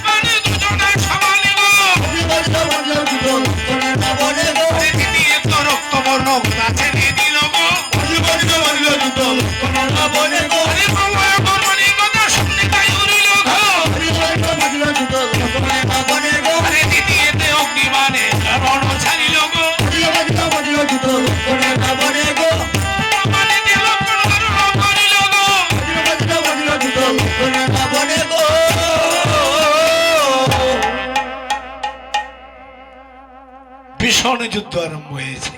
মানে দুজনের সমান গো, বাদিল বাদিল বাদিল যুদ্ধ, লক্ষণ না বলে গো, দিয়ে তো রক্ত বর্ণ গাছে দিয়ে দিল গো, বাদিল বাদিল বাদিল যুদ্ধ, লক্ষণ না বলে গো, আরে প্রলয় বর্মণি কথা শুনতে তাই উড়িল গো, বাদিল বাদিল বাদিল যুদ্ধ, লক্ষণ না বলে গো, আরে দ্বিতীয়তে অগ্নিবাণে রাবণ ছাড়িল গো, বাদিল বাদিল বাদিল যুদ্ধ, লক্ষণ না বলে গো, মানে দিয়ে লক্ষণ করুণ করিল গো, বাদিল বাদিল বাদিল যুদ্ধ, লক্ষণ না বলে গো। ভীষণ যুদ্ধ আরম্ভ হয়েছে।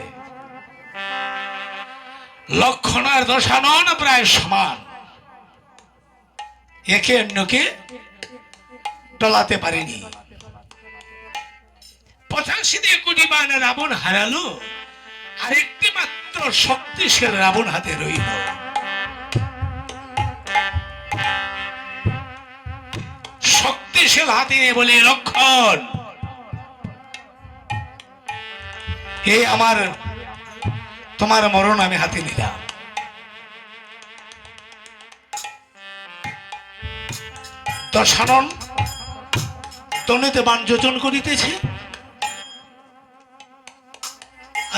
লক্ষণ আর দশানন প্রায় সমান, একে অন্যকে টলাতে পারেনি। 85 কোটি বান রাবণ হারালো, আর একটি মাত্র শক্তিশাল রাবণ হাতে রইল। শক্তিশাল হাতে নিয়ে বলে, লক্ষণ এই আমার তোমার মরণ আমি হাতে নিলাম। দশানন তনুতে বাণ যোজন করিতেছে।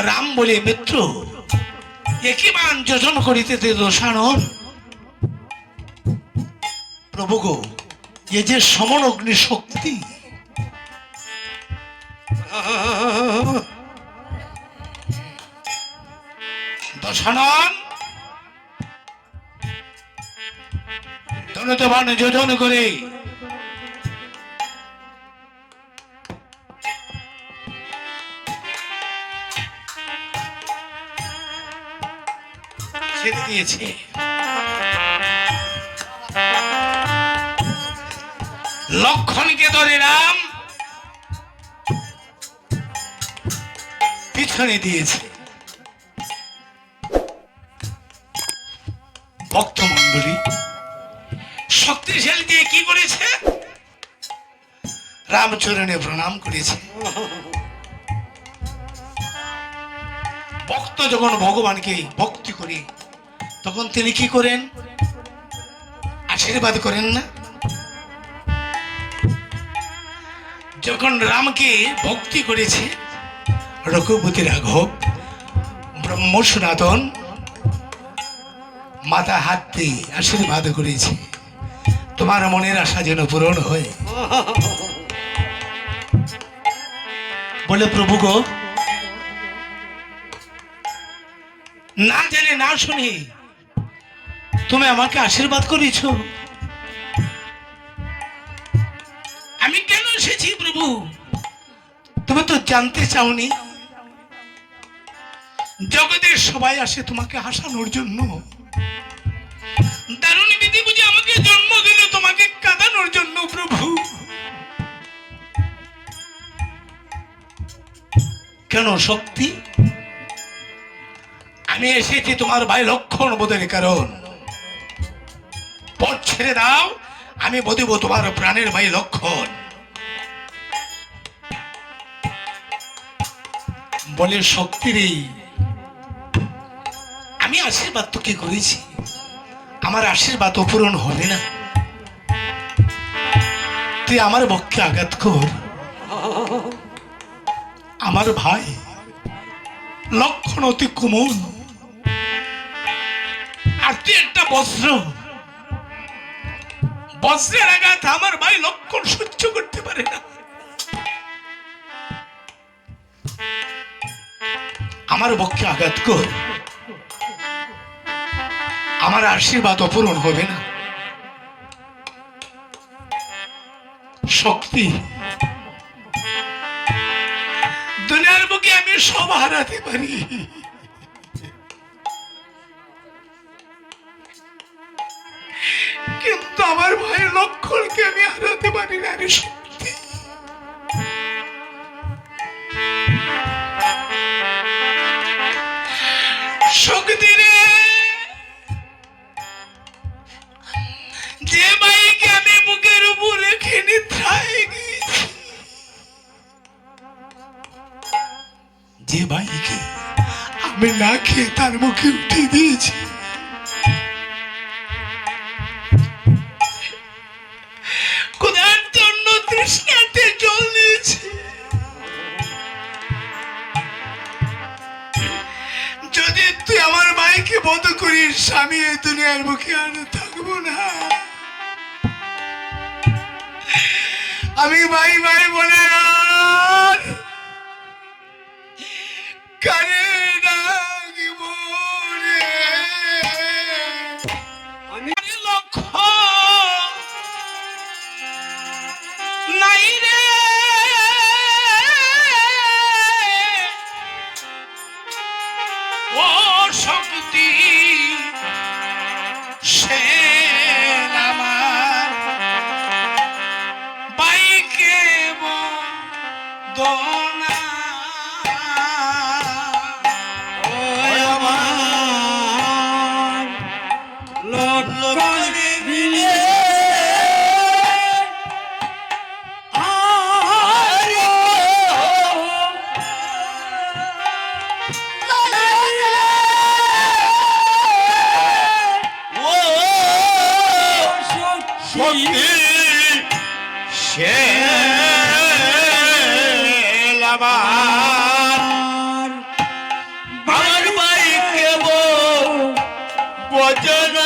রাম বলে, মিত্র একই বাণ যোজন করিতেছে দশানন। প্রভু গো, এ যে সমন অগ্নি শক্তি, দশানন তনুতে বাণ যোজন করে ছেড়ে দিয়েছে। লক্ষণকে ধরে রাম পিছনে দিয়েছে। ভক্তমণ্ডলী শক্তিশালী দিয়ে কি করেছে? রামচরণে প্রণাম করেছে। ভক্ত যখন ভগবানকে ভক্তি করে তখন তিনি কি করেন? আশীর্বাদ করেন না? যখন রামকে ভক্তি করেছে রঘুপতি রাঘব ব্রহ্ম সনাতন মাথা হাত দিয়ে আশীর্বাদ করেছে, তোমার মনের আশা যেন পূরণ হয়। বলে, প্রভু গো, না জেনে না শুনে তুমি আমাকে আশীর্বাদ করেছ, আমি কেন এসেছি প্রভু? তুমি তো জানতে চাওনি। জগতের সবাই আসে তোমাকে হাসানোর জন্য, দারুণ বিধি বুঝে আমাকে জন্ম দিল তোমাকে কাঁদানোর জন্য। প্রভু কেন শক্তি? আমি এসেছি তোমার ভাই লক্ষণ বোধের কারণ। পথ ছেড়ে দাও, আমি বধিব তোমার প্রাণের ভাই লক্ষণ। বলে, শক্তি রে, আমি আশীর্বাদ তোকে করেছি, আমার আশীর্বাদ পূরণ হবে না। তুই আমার বক্ষে আঘাত কর। আমার ভাই লক্ষণ অতি কোমল, আর তুই একটা বজ্র। বজ্রের আঘাত আমার ভাই লক্ষণ সহ্য করতে পারে না। আমার বক্ষে আঘাত কর, আমার আশীর্বাদ অপূরণ হবে না। শক্তি, দুনিয়ার বুকে আমি সব হারাতে পারি, কিন্তু আমার ভাই লক্ষণকে আমি হারাতে পারি না। আমি শক্তি, শক্তি রে, যে ভাইকে আমি বুকের উপর রেখে নিদ্রায় গেছি, যে ভাইকে আমি না খেয়ে তার মুখে উঠে দিয়েছি, কোথার জন্য তৃষ্ণাতে জল দিয়েছি, যদি তুই আমার ভাইকে বধ করিস আমি এই দুনিয়ার মুখে আর থাকবো না। আমি ভাই ভাই বলে আর কারে ডাকিব রে। আমি লক্ষ্য নাই রে, ও শক্তি সে আমার বাইকে দোনা। আমার লক্ষণ দিলে সে আমার বাইকে বচনা।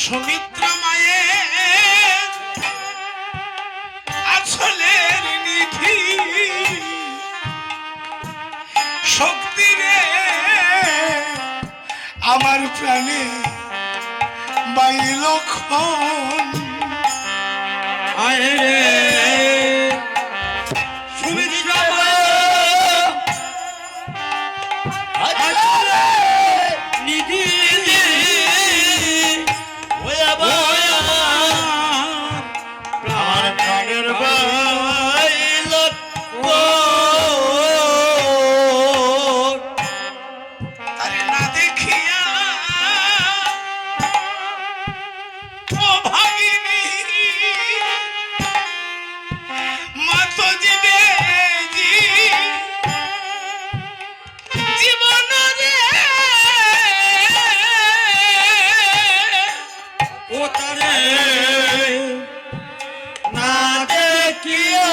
সুমিত্রা মায়ের আঁচলের নিধি শক্তি রে আমার প্রাণে বাই লক্ষণ আয় রে সুমিত্রা নিধি প্রাণের তারে না দেখিয়া ও ভাগিনী মা তো জীবে জীবন রে ও তারে না দেখিয়া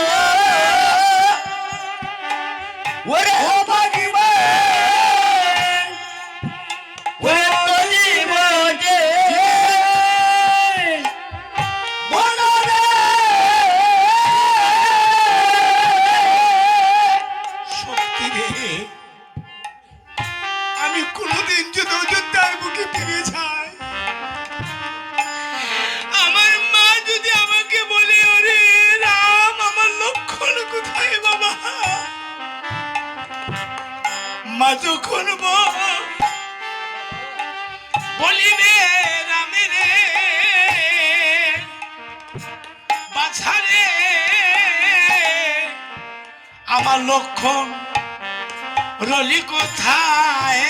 ওরে ভাগিবা ওরে জীবনে মনরে শক্তি রে আমি কোনোদিন যদি অযোধ্যার বুকে ফিরে যাই আমার মা যদি আমাকে বলে ওরে রাম আমার লক্ষণ কোথায় বাবা মা যখন বলিবে রামে রে বাছারে আমার লক্ষণ রলি কোথায়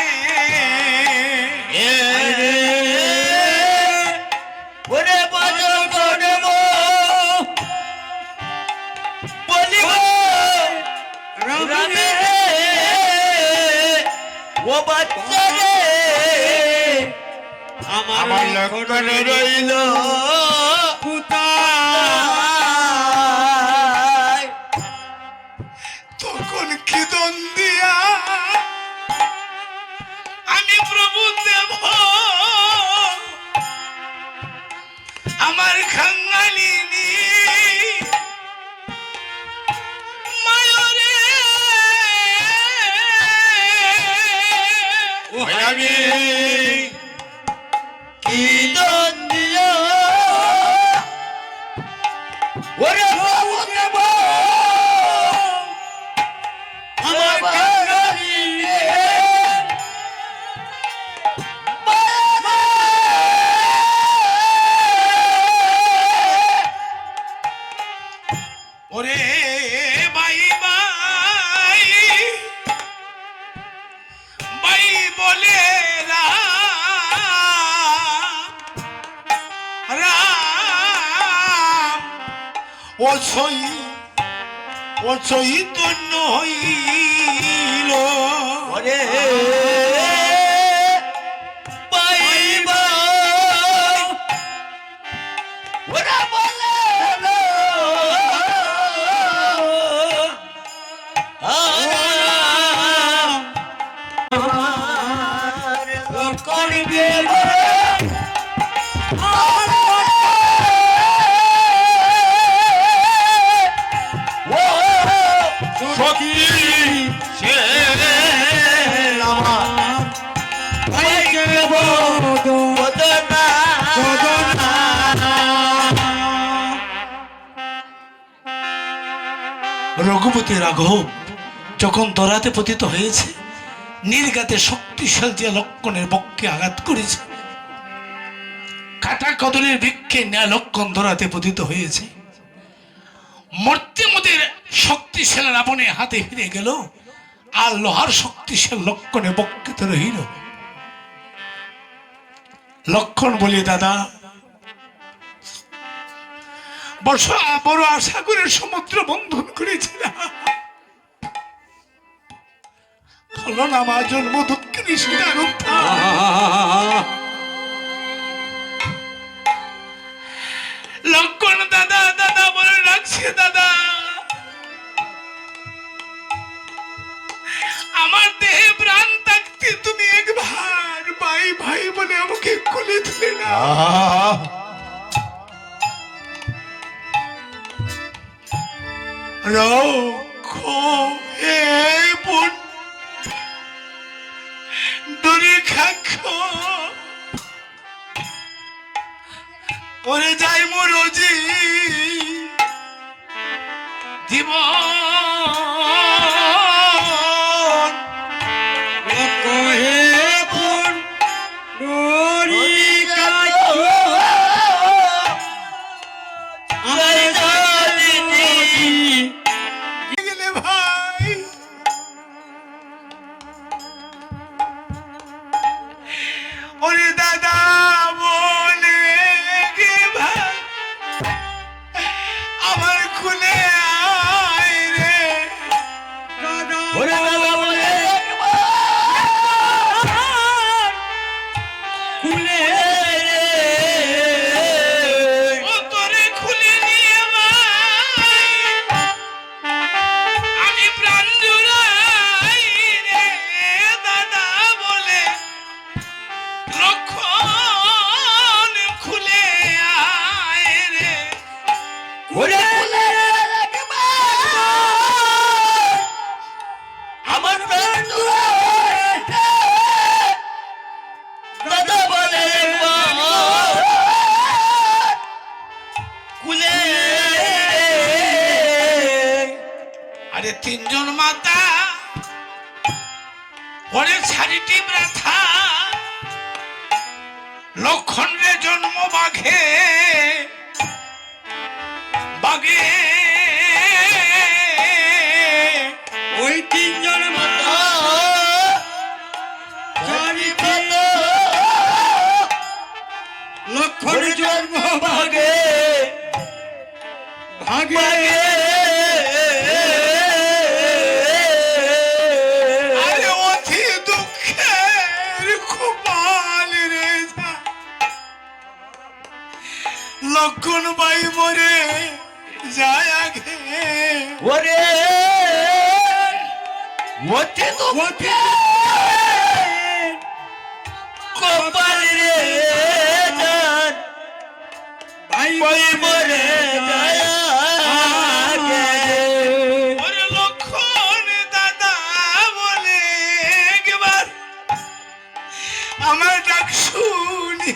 ওরে বাজার করব বলিব রামে ও বাচ্চা রে আমার লক্ষণ রইল কোথায় তখন খিদন দিয়া আমি প্রভু দেব আমার খাঙ্গালিনী মায়রে ও আমি কি দন দিও ওরে বাবু দেব আমার কাঙ্গালি ওরে বাই বাই বাই বলে রাম ও চৈতন্য হইল ওরে পাইবা ওরা বলে করবে সখী সে আমার ভাইকে বদনা রঘুপতি রাঘব যখন দরাতে পতিত হয়েছে নির্গাতে শক্তিশালী যে লক্ষণের বক্ষে আঘাত করেছে কাটা কদলের বৃক্ষে ন্যায় লক্ষণ দরাতে পতিত হয়েছে মূর্তিমতির শক্তিশালী রাবণে হাতে ফিরে গেল আর লোহার শক্তিশালী লক্ষণে বক্ষিত রহিল লক্ষণ বলি দাদা বড় আশা করে সমুদ্র বন্ধন করেছিলাম হলো না মা জন্ম দুঃখিনী সীতার উদ্ধার। লক্ষণ দাদা দাদা বলে রাখছে দাদা আমার দেহে প্রাণ থাকতে তুমি একবার ভাই ভাই বলে আমাকে কোলে তুলে না রক্ষো হে বোন দূরে খাখো ওরে যাই মরজি জীবন কহে কোন নরি কাছো আমার জানি গেলে ভাই ওরে দাদা বলে গে ভাই আমার খুলে আয় রে ওরে দাদা বলে খুলে ও তোরে খুলে নিয়ে ভাই আমি প্রাণ জুড়াই রে দাদা বলে লক্ষণ খুলে আয় রে ওরে খুলে আমার প্রাণ দাদা বলে খুলে আরে তিনজন মাতা ওরে ছাড়িটি ব্রাথা লক্ষণ রে জন্ম বাঘে বাঘে ওই তিনজন মাতা লক্ষণ জন্ম ভাগে ভাগে আরে অতি দুঃখের খুবাল রে লক্ষণ বাই মরে যায় আগে ওরে ওতে তো কপাল রে জান ভাই ওই মরে যায় ওরে লক্ষণ দাদা বলে একবার আমার ডাক শুনি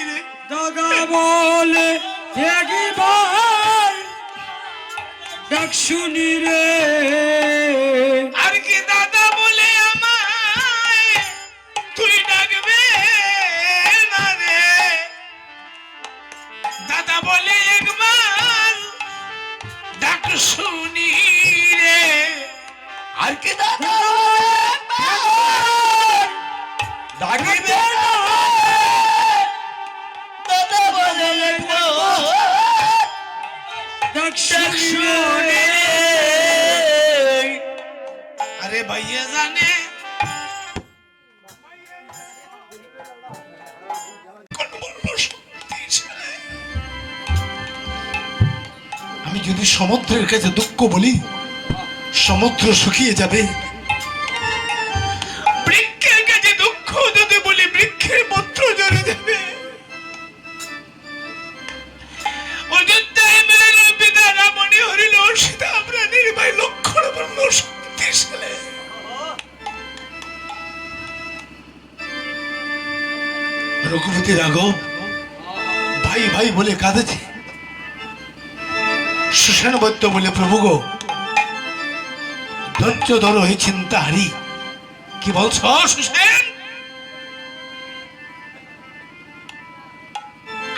রে। দাদা বলে একবার ডাক শুনি রে আর কি দাদা বলে আমায় তুই ডাকবে না রে দাদা বলে একবার ডাক শুনি রে আর কি দাদা ডাকিবে দাদা বলে ডাক শুনি রে আরে ভাইয়া জানে আমি যদি সমুদ্রের কাছে দুঃখ বলি সমুদ্র শুকিয়ে যাবে বৃক্ষের কাছে দুঃখ যদি বলি বৃক্ষের পত্র ঝরে যাবে অযোধ্যায় মেলের পিতা রামণি হরিল সীতা আমরা নির্ভয় লক্ষণ বলল শক্তিশালী রঘুপতি রাঘব ভাই ভাই বলে কাঁদেছে সুষেণ বৈদ্য বলে প্রভু গো ধৈর্য ধরো এই চিন্তা হারি কি বলছ সুষেণ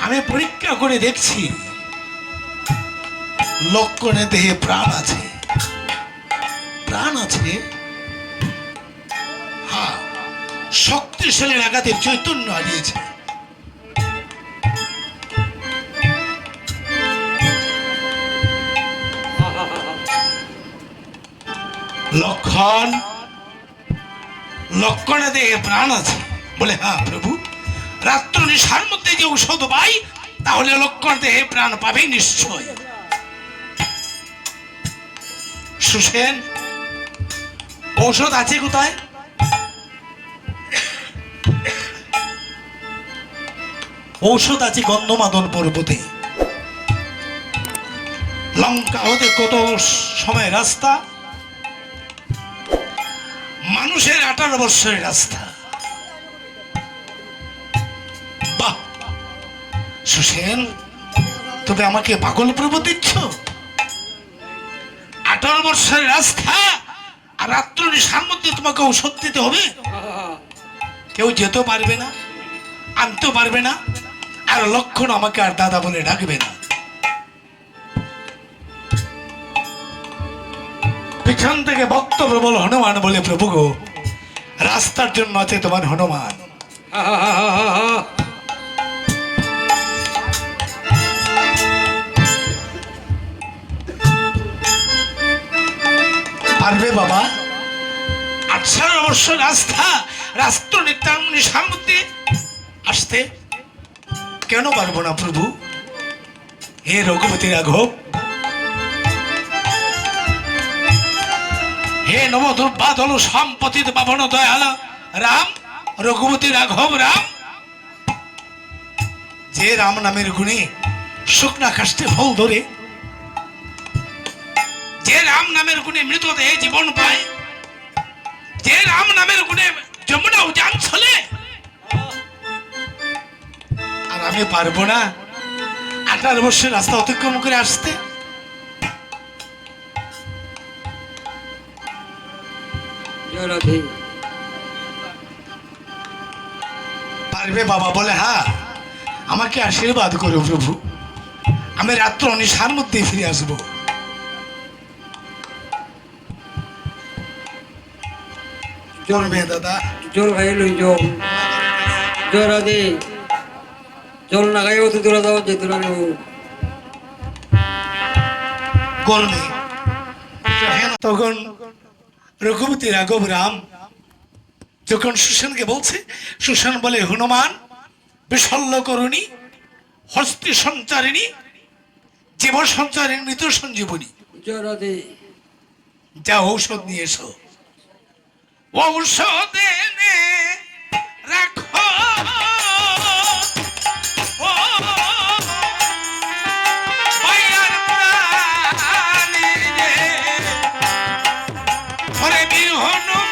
আমি পরীক্ষা করে দেখছি লক্ষণে দেহে প্রাণ আছে প্রাণ আছে হ্যাঁ শক্তিশালী আঘাতে চৈতন্য হারিয়েছে লক্ষণ লক্ষণে দেহে প্রাণ আছে বলে হ্যাঁ প্রভু রাত্র নিশার মধ্যে যে ঔষধ পাই তাহলে লক্ষণ দেহে প্রাণ পাবে নিশ্চয় সুষেণ ঔষধ আছে কোথায় ঔষধ আছে গন্ধমাদন পর্বতে লঙ্কা হতে কত সময় রাস্তা মানুষের 18 বৎসরের রাস্তা বাহ সুসেন, তুমি আমাকে পাগল প্রভু দিচ্ছ? 18 বছরের রাস্তা আর রাত্র নিশার মধ্যে তোমাকে ঔষধ দিতে হবে? কেউ যেতে পারবে না, আনতেও পারবে না, আর লক্ষণ আমাকে আর দাদা বলে ডাকবে না। পিছন থেকে ভক্ত প্রবল হনুমান বলে, প্রভু গো, রাস্তার জন্য আছে তোমার হনুমান। পারবে বাবা? 18 বছর রাস্তা, রাস্ত্র নিশার মধ্যে আসতে কেন পারবো না প্রভু? হে রঘুপতি রাঘব, হে নবদুর্বাদল সম্পতিত পাবন দয়াল রাম, রঘুপতি রাঘব রাম, যে রাম নামের গুণে শুকনা কাষ্টে ফল ধরে, যে রাম নামের গুণে মৃতদেহে জীবন পায়, যে রাম নামের গুণে যমুনা উজান চলে, আর আমি পারবো না 18 বছর রাস্তা অতিক্রম করে আসতে? পারবে বাবা? বলে হ্যাঁ, আমাকে আশীর্বাদ করো প্রভু, আমি রাত্র নিশার মধ্যে ফিরে আসবো। চলবে দাদা? জল খাই লই জল জল দে, জল না খাইও তো তোরা যাও, যেতে লাগে করবে। তখন রঘুপতি রাঘব রাম যখন সুসেনকে বলছে, সুসেন বলে, হনুমান বিশল্য করুণী, হস্তি সঞ্চারিণী, জীব সঞ্চারিণী, মৃত সঞ্জীবনী, জল দে, যা ঔষধ নিয়ে এসো। ঔষধ এনে রাখো ও মায়ার প্রাণী রে, ওরে বীর হনুমান,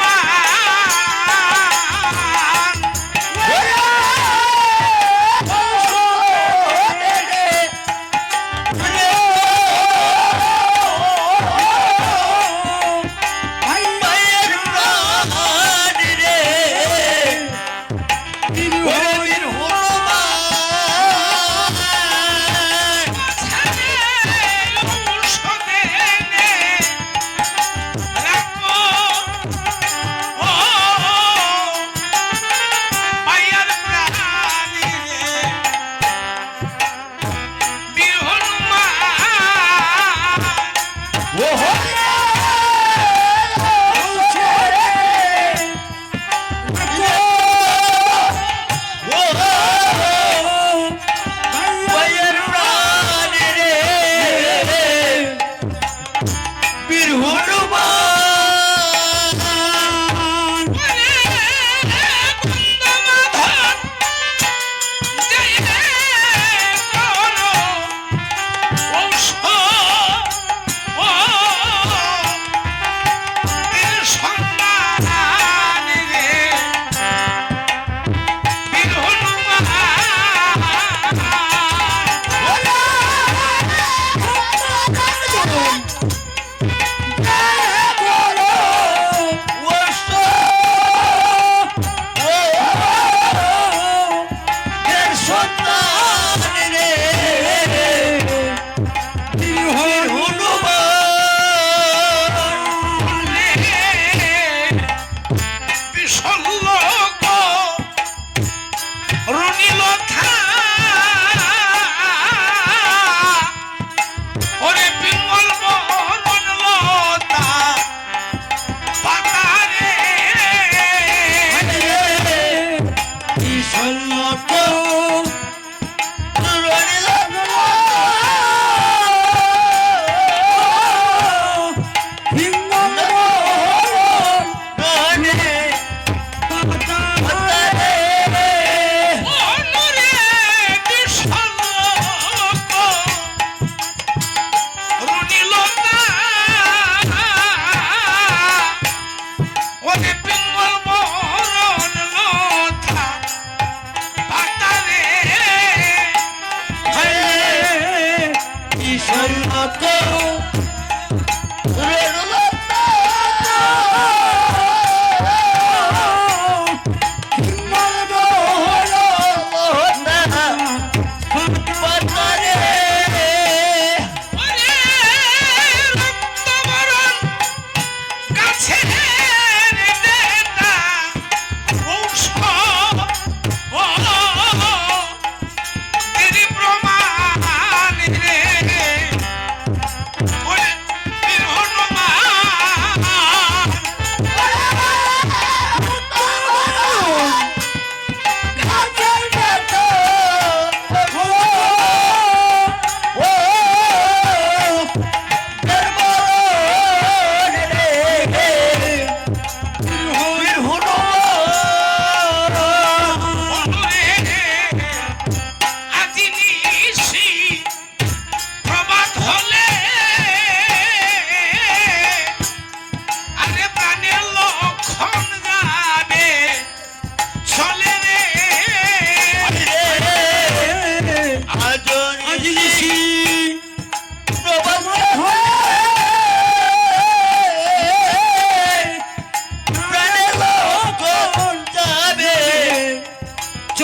মায়ের প্রাণ রে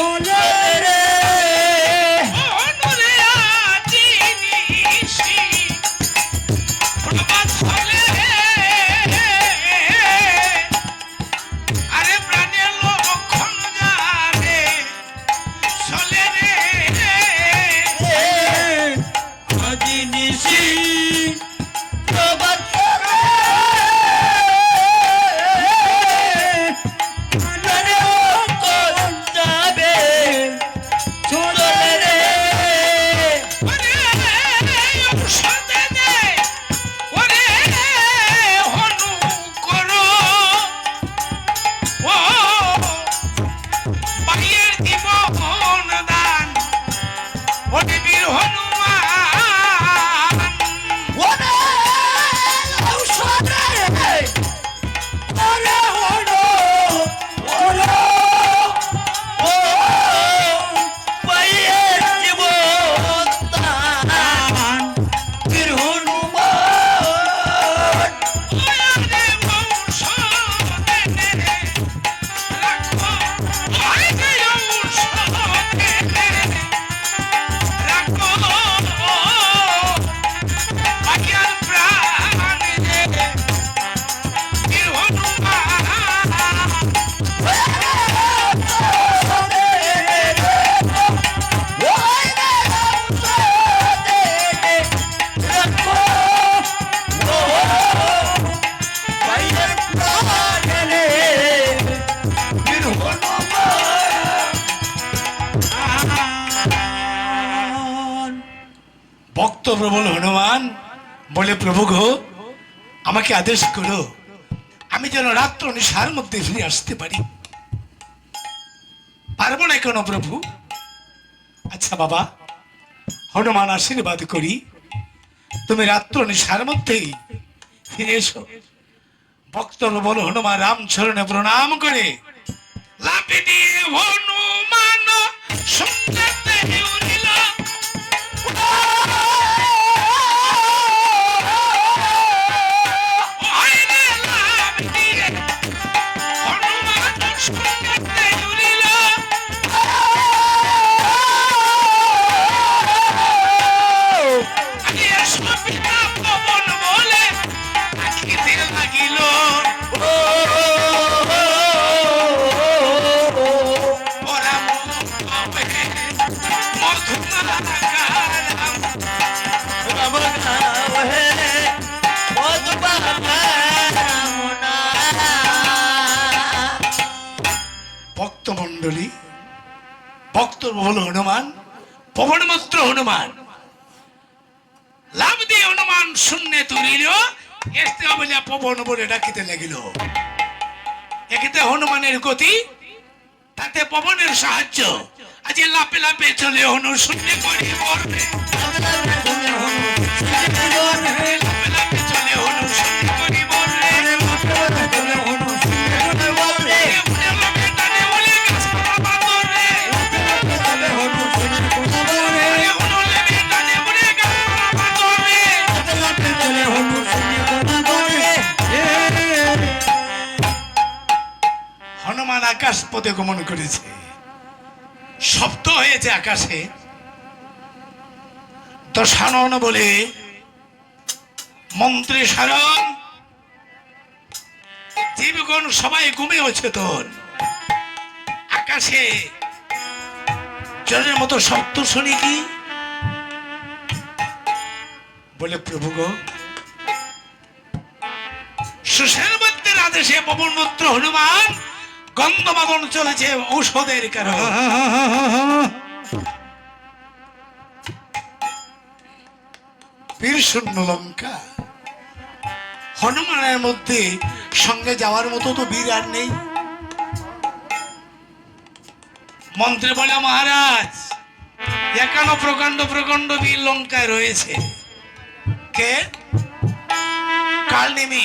চলে রে অনুরে আজি নিশি প্রভাত ফলে আরে প্রাণের লক্ষণ যাবে চলে রে আজি নিশি প্রভাত ফলে যাবে চলে রে ওরে ঔষধে দে ওরে হনু করো ও পাইয়ের জীবন দান ওরে বীর হনুমান ওরে ঔষধে ওরে হলো ওরে ও পাইয়ের জীবন দান বীর হনুমান ওরে ঔষধে দে রাখো আইগে ঔষধে দে রাখো পাইয়ের প্রাণ রে বীর হনুমান ভক্ত প্রবল হনুমান বলে প্রভু গো আমাকে আদেশ করো আমি যেন রাত্র নিশার মধ্যে ফিরে আসতে পারি পারবো না কেন প্রভু আচ্ছা বাবা হনুমান আশীর্বাদ করি তুমি রাত্র নিশার মধ্যেই ফিরে এসো ভক্ত প্রবল হনুমান রামচরণে প্রণাম করে লাফে দিয়ে হনুমান সঙ্গতে উড়িল আইরে লাফ দিয়ে হনুমান সঙ্গতে উড়িল আগে সপিতা পবন বলে আখিতে লাগিল ওরা ভক্তমণ্ডলী ভক্ত বল হনুমান পবনমন্ত্র হনুমান লাভ দিয়ে হনুমান শূন্যে তুলিল এসতে বলে পবন বলে ডাকিতে লাগিল এক্ষেত্রে হনুমানের গতি তাতে পবনের সাহায্য আজ লাপে লাপে চলে হনু শূন্য করে মরবে লাপে লাপে চলে হনু শূন্য করে মরবে হনুমান আকাশ পথে গমন করেছে শব্দ হয়েছে আকাশে দশানন বলে মন্ত্রী সারণ জীবগণ সবাই ঘুমে অচেতন আকাশে জলের মতো শব্দ শুনি কি বলে প্রভু গো সুশেরবত্তের আদেশে পবনপুত্র হনুমান গন্ধমাদন চলেছে ঔষধের কারণ বীর শূন্য লঙ্কা হনুমানের মধ্যে সঙ্গে যাওয়ার মতো তো বীর আর নেই মন্ত্রী বলে মহারাজ একানো প্রকাণ্ড প্রকাণ্ড বীর লঙ্কায় রয়েছে কে কালনেমি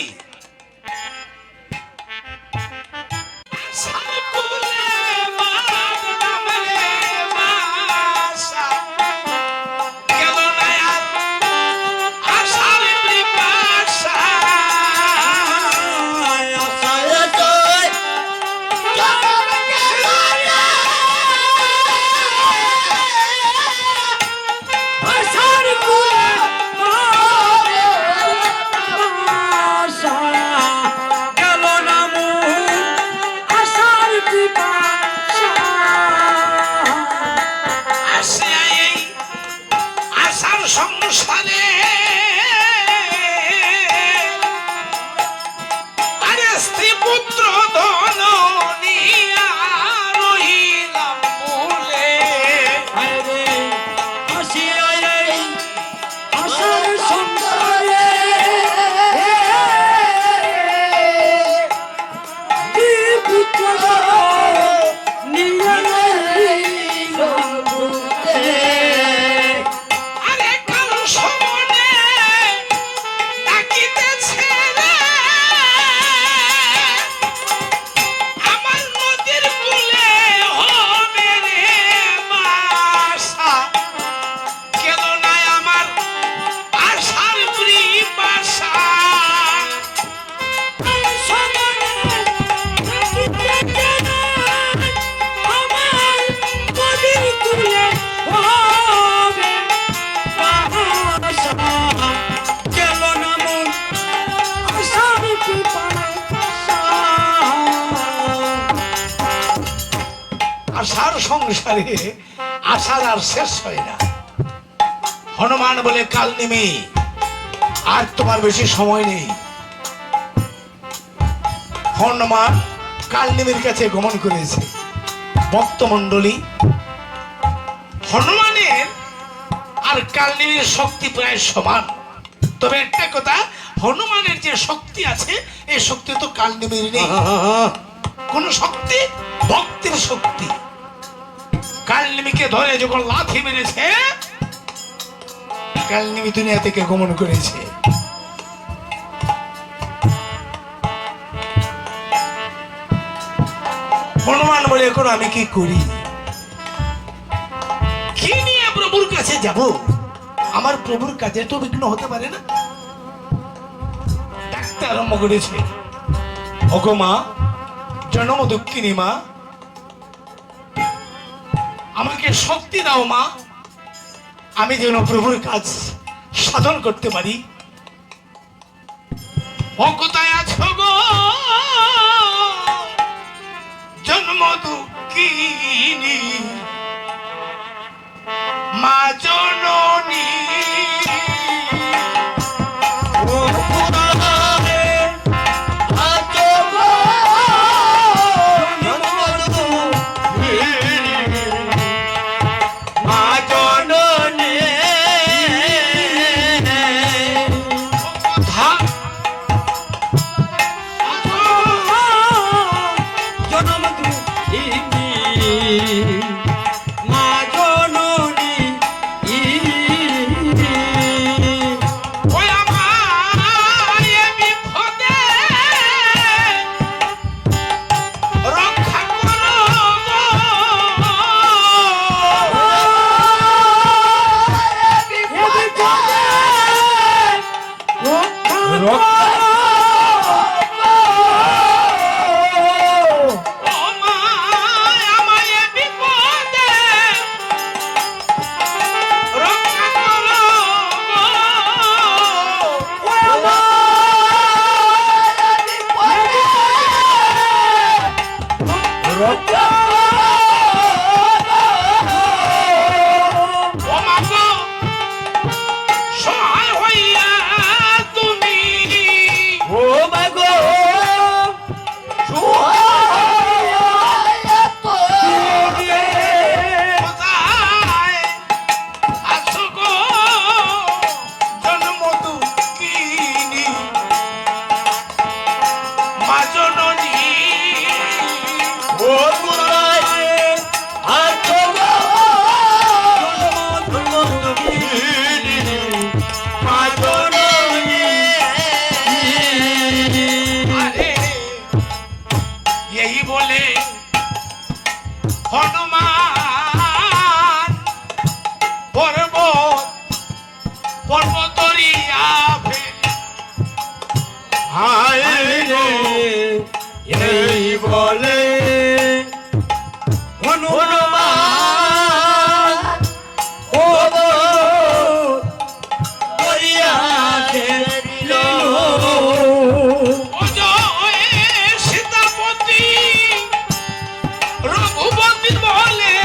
আশার সংসারে আশার আর শেষ হয় না। হনুমান বলে কাল নেমে আর তোমার বেশি সময় নেই। হনুমান কালনেমির কাছে গমন করেছে। ভক্তমণ্ডলী, হনুমানের আর কালনেমির শক্তি প্রায় সমান। তবে একটা কথা, হনুমানের যে শক্তি আছে এই শক্তি তো কালনেমির নেই। কোন শক্তি? ভক্তির শক্তি। কালনেমিকে ধরে যখন লাথি মেরেছে, কালনেমি দুনিয়া থেকে গমন করেছে। হনুমান বলে এখন আমি কি করি, কি নিয়ে প্রভুর কাছে যাব? আমার প্রভুর কাজে তো বিঘ্ন হতে পারে না। ডাকতে আরম্ভ করেছে, ওগো মা, জনম দুঃখিনী মা, আমাকে শক্তি দাও মা, আমি যেন প্রভুর কাজ সাধন করতে পারি। ও কোথায় আছো গো জন্ম দুঃখিনী মা জননী? হনুমান পর্বতরিয়া এই বলে হনুমান সীতাপতি রঘুপতি বলে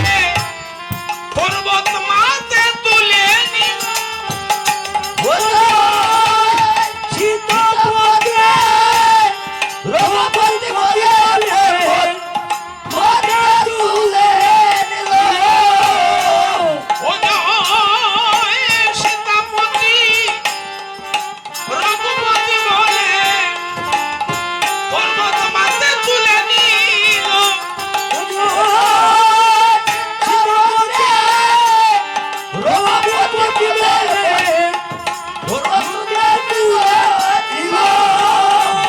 পর্বত মাতে তুলে নিল। সীতাপতি রঘুপতি বলে পর্বত মাতে তুলে নিল।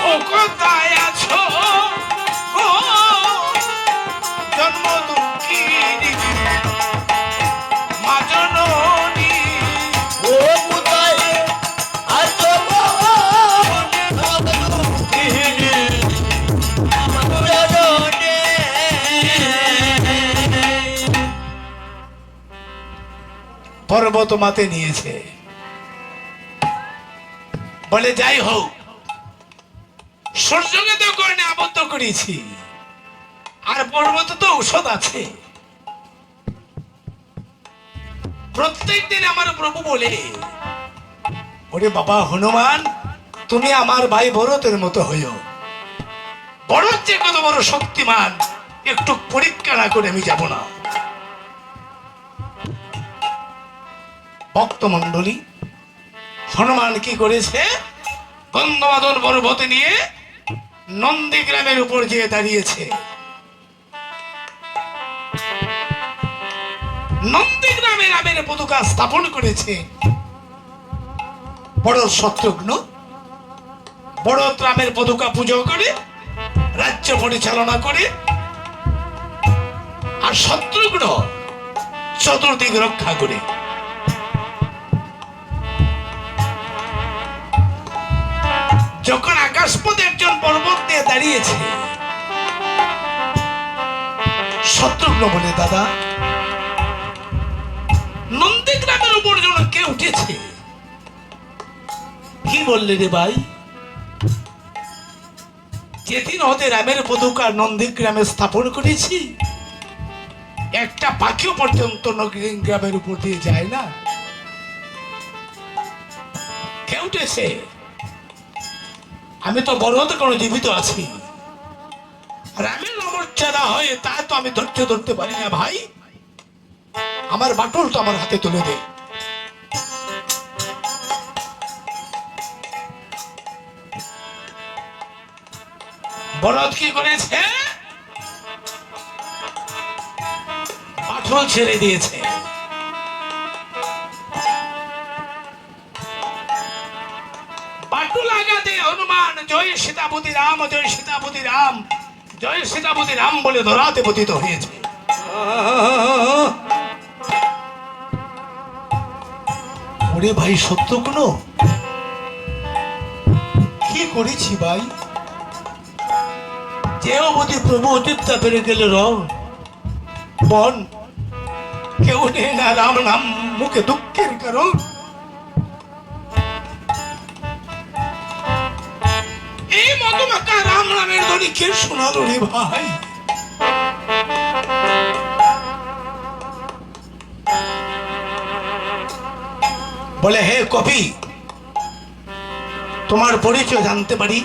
ও কোথায় আছো ও জন্ম দুঃখিনী মা জননী? পর্বত মাতে নিয়েছে বলে যাই হোক, সূর্যকে তো করে আবদ্ধ করেছি, আর পর্বত তো ঔষধ আছে, প্রত্যেক দিন আমার প্রভু বলে, ওরে বাবা হনুমান, তুমি আমার ভাই ভরতের মতো হইও। ভরত যে কত বড় শক্তিমান, একটু পরীক্ষা না করে আমি যাব না। ভক্তমণ্ডলী, হনুমান কি করেছে? গন্ধমাদন পর্বত নিয়ে নন্দীগ্রামের উপর গিয়ে দাঁড়িয়েছে। নন্দীগ্রামে রামের পতাকা স্থাপন করেছে বড় শত্রুঘ্ন। বড় রামের পতাকা পুজো করে, রাজ্য পরিচালনা করে, আর শত্রুঘ্ন চতুর্দিক রক্ষা করে। যখন আকাশপথে একজন পর্বত নিয়ে দাঁড়িয়েছে, শত্রুঘ্ন বলে, দাদা, নন্দীগ্রামের উপর যেন কে উঠেছে। কি বললে রে ভাই? যেদিন হতে রামের পতাকা নন্দীগ্রামে স্থাপন করেছি, একটা পাখিও পর্যন্ত নন্দীগ্রামের উপর দিয়ে যায় না। কে উঠেছে? আমি তো বড় হতে কোনো জীবিত আছি। রামের অমর্যাদা হয় তা তো আমি ধৈর্য ধরতে পারি না ভাই। আমার বাটুল তো আমার হাতে তুলে দে। বলদ কি করেছে? বাটুল ছেড়ে দিয়েছে। বাটুল আঘাতে হনুমান জয় সীতাপতি রাম, জয় সীতাপতি রাম, জয় সীতাপতি রাম বলে ধরাতে পতিত হয়েছে। ওরে ভাই শত্রুঘ্ন, কি করেছি ভাই? যে অবধি প্রভু অযোধ্যা পেরে গেলে রং বন, কেউ নেই না রাম নাম মুখে দুঃখের কারণ। এই মতমাকা রাম নামের ধ্বনি কে শোনালো রে ভাই? বলে, হে কবি, তোমার পরিচয় জানতে পারি?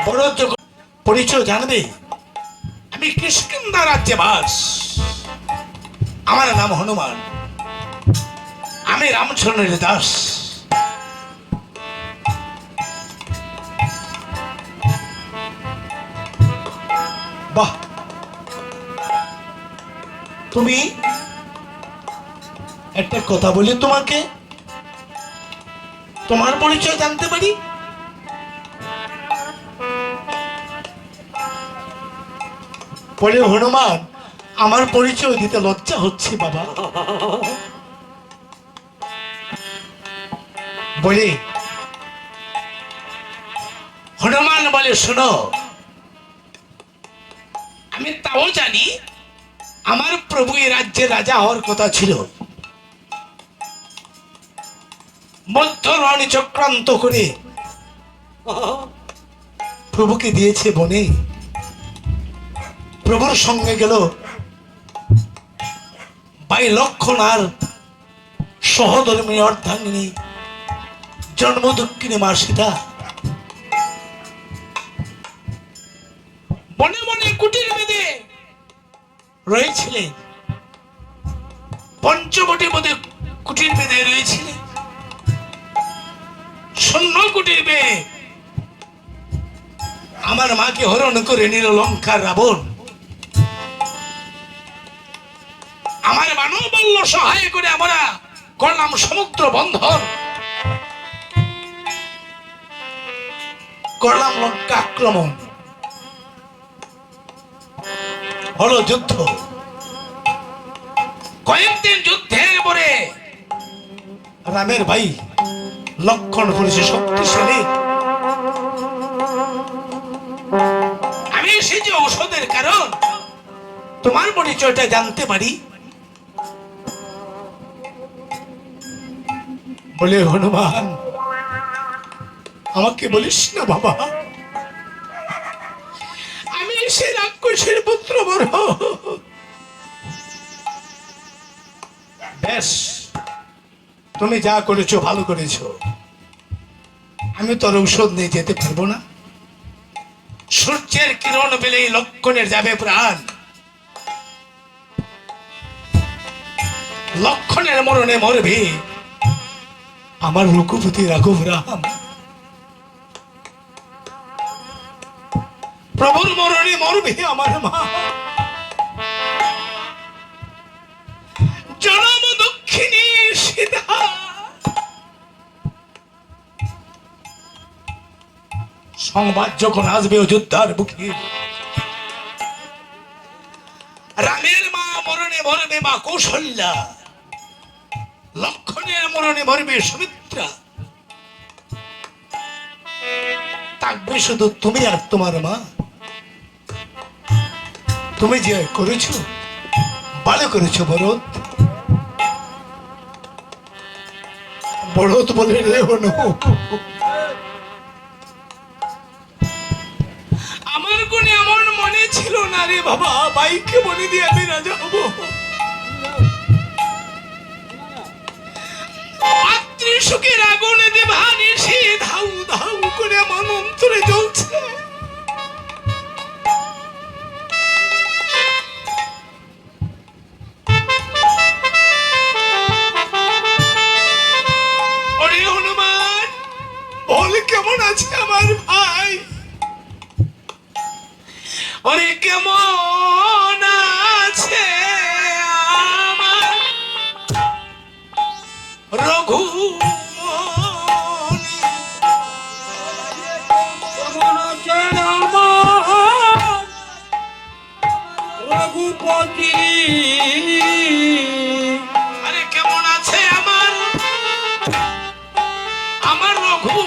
বড় পরিচয় জানবে? আমি কিষ্কিন্ধা রাজ্যে বাস, আমার নাম হনুমান, আমি রামচন্দ্রের দাস। বাহ, তুমি একটা কথা বলি তোমাকে, তোমার পরিচয় জানতে পারি? বলে, হনুমান, আমার পরিচয় দিতে লজ্জা হচ্ছে বাবা। বলে, হনুমান বলে, শোনো, আমি তাও জানি আমার প্রভু এই রাজ্যের রাজা হওয়ার কথা ছিল। মধ্য রণ চক্রান্ত করে প্রভুকে দিয়েছে বনে। প্রভুর সঙ্গে গেল ভাই লক্ষণ আর সহধর্মী অর্ধাঙ্গিনী জন্ম দুঃখিনী মা সীতা। বনে বনে কুটির বেঁধে রয়েছিলেন, পঞ্চবটি বোধে কুটির বেঁধে রয়েছিলেন, শূন্য কুটির বেয়ে আমার মাকে হরণ করে নিল লঙ্কার রাবণ। আমার মানব বলল সহায় করে আমরা করলাম সমুদ্র বন্ধন, করলাম লঙ্কা আক্রমণ, হলো যুদ্ধ। কয়েকদিন যুদ্ধের পরে রামের ভাই লক্ষণ করেছে শক্তিশালী। আমি এসেছি ঔষধের কারণ, তোমার পরিচয়টা জানতে পারি? বলে, হনুমান, আমাকে বলিস না বাবা, আমি সে রাক্ষসের পুত্র বড়। বেশ, তুমি যা করেছো ভালো করেছো। আমি তোর ঔষধ নিয়ে যেতে পারবো না। সূর্যের কিরণ পেলেই লক্ষণের যাবে প্রাণ। লক্ষণের মরণে মরবে আমার রঘুপতি রাঘব রাম। প্রভুর মরণে মরবে আমার মা। জনম দক্ষিণী সীতা। সংবাদ যখন আসবে অযোধ্যার বুকে, রামের মা মরণে মরবে মা কৌশল্যা, লক্ষণের মরণে মরবে সুমিত্রা, থাকবে শুধু তুমি আর তোমার মা। তুমি যে করেছো ভালো করেছো ভরত। ভরত বলে রে হনু, আমার কোন এমন মনে ছিল না রে বাবা, বাইকে বলে দিয়ে আমি রাজা হবো। মাতৃসুখের আগুনে দেবানি সে ধাউ ধাউ করে আমার অন্তরে জ্বলছে। ওরে হনুমান, বল কেমন আছে আমার ভাই? ওরে কেমন আছে আমার রঘু? কেমন আছে আমার রঘুপতি? আরে কেমন আছে আমার আমার রঘু?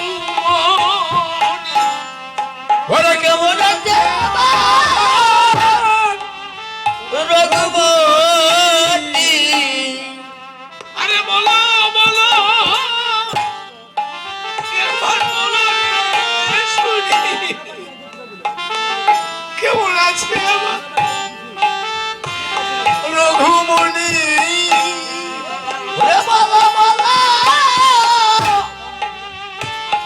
ওরে কেমন আছে আমার রঘুপতি? আরে বলো বলো, একবার বলো রে শুনি, কেমন আছে আমার রঘুমণি? ওরে বাবা বাবা,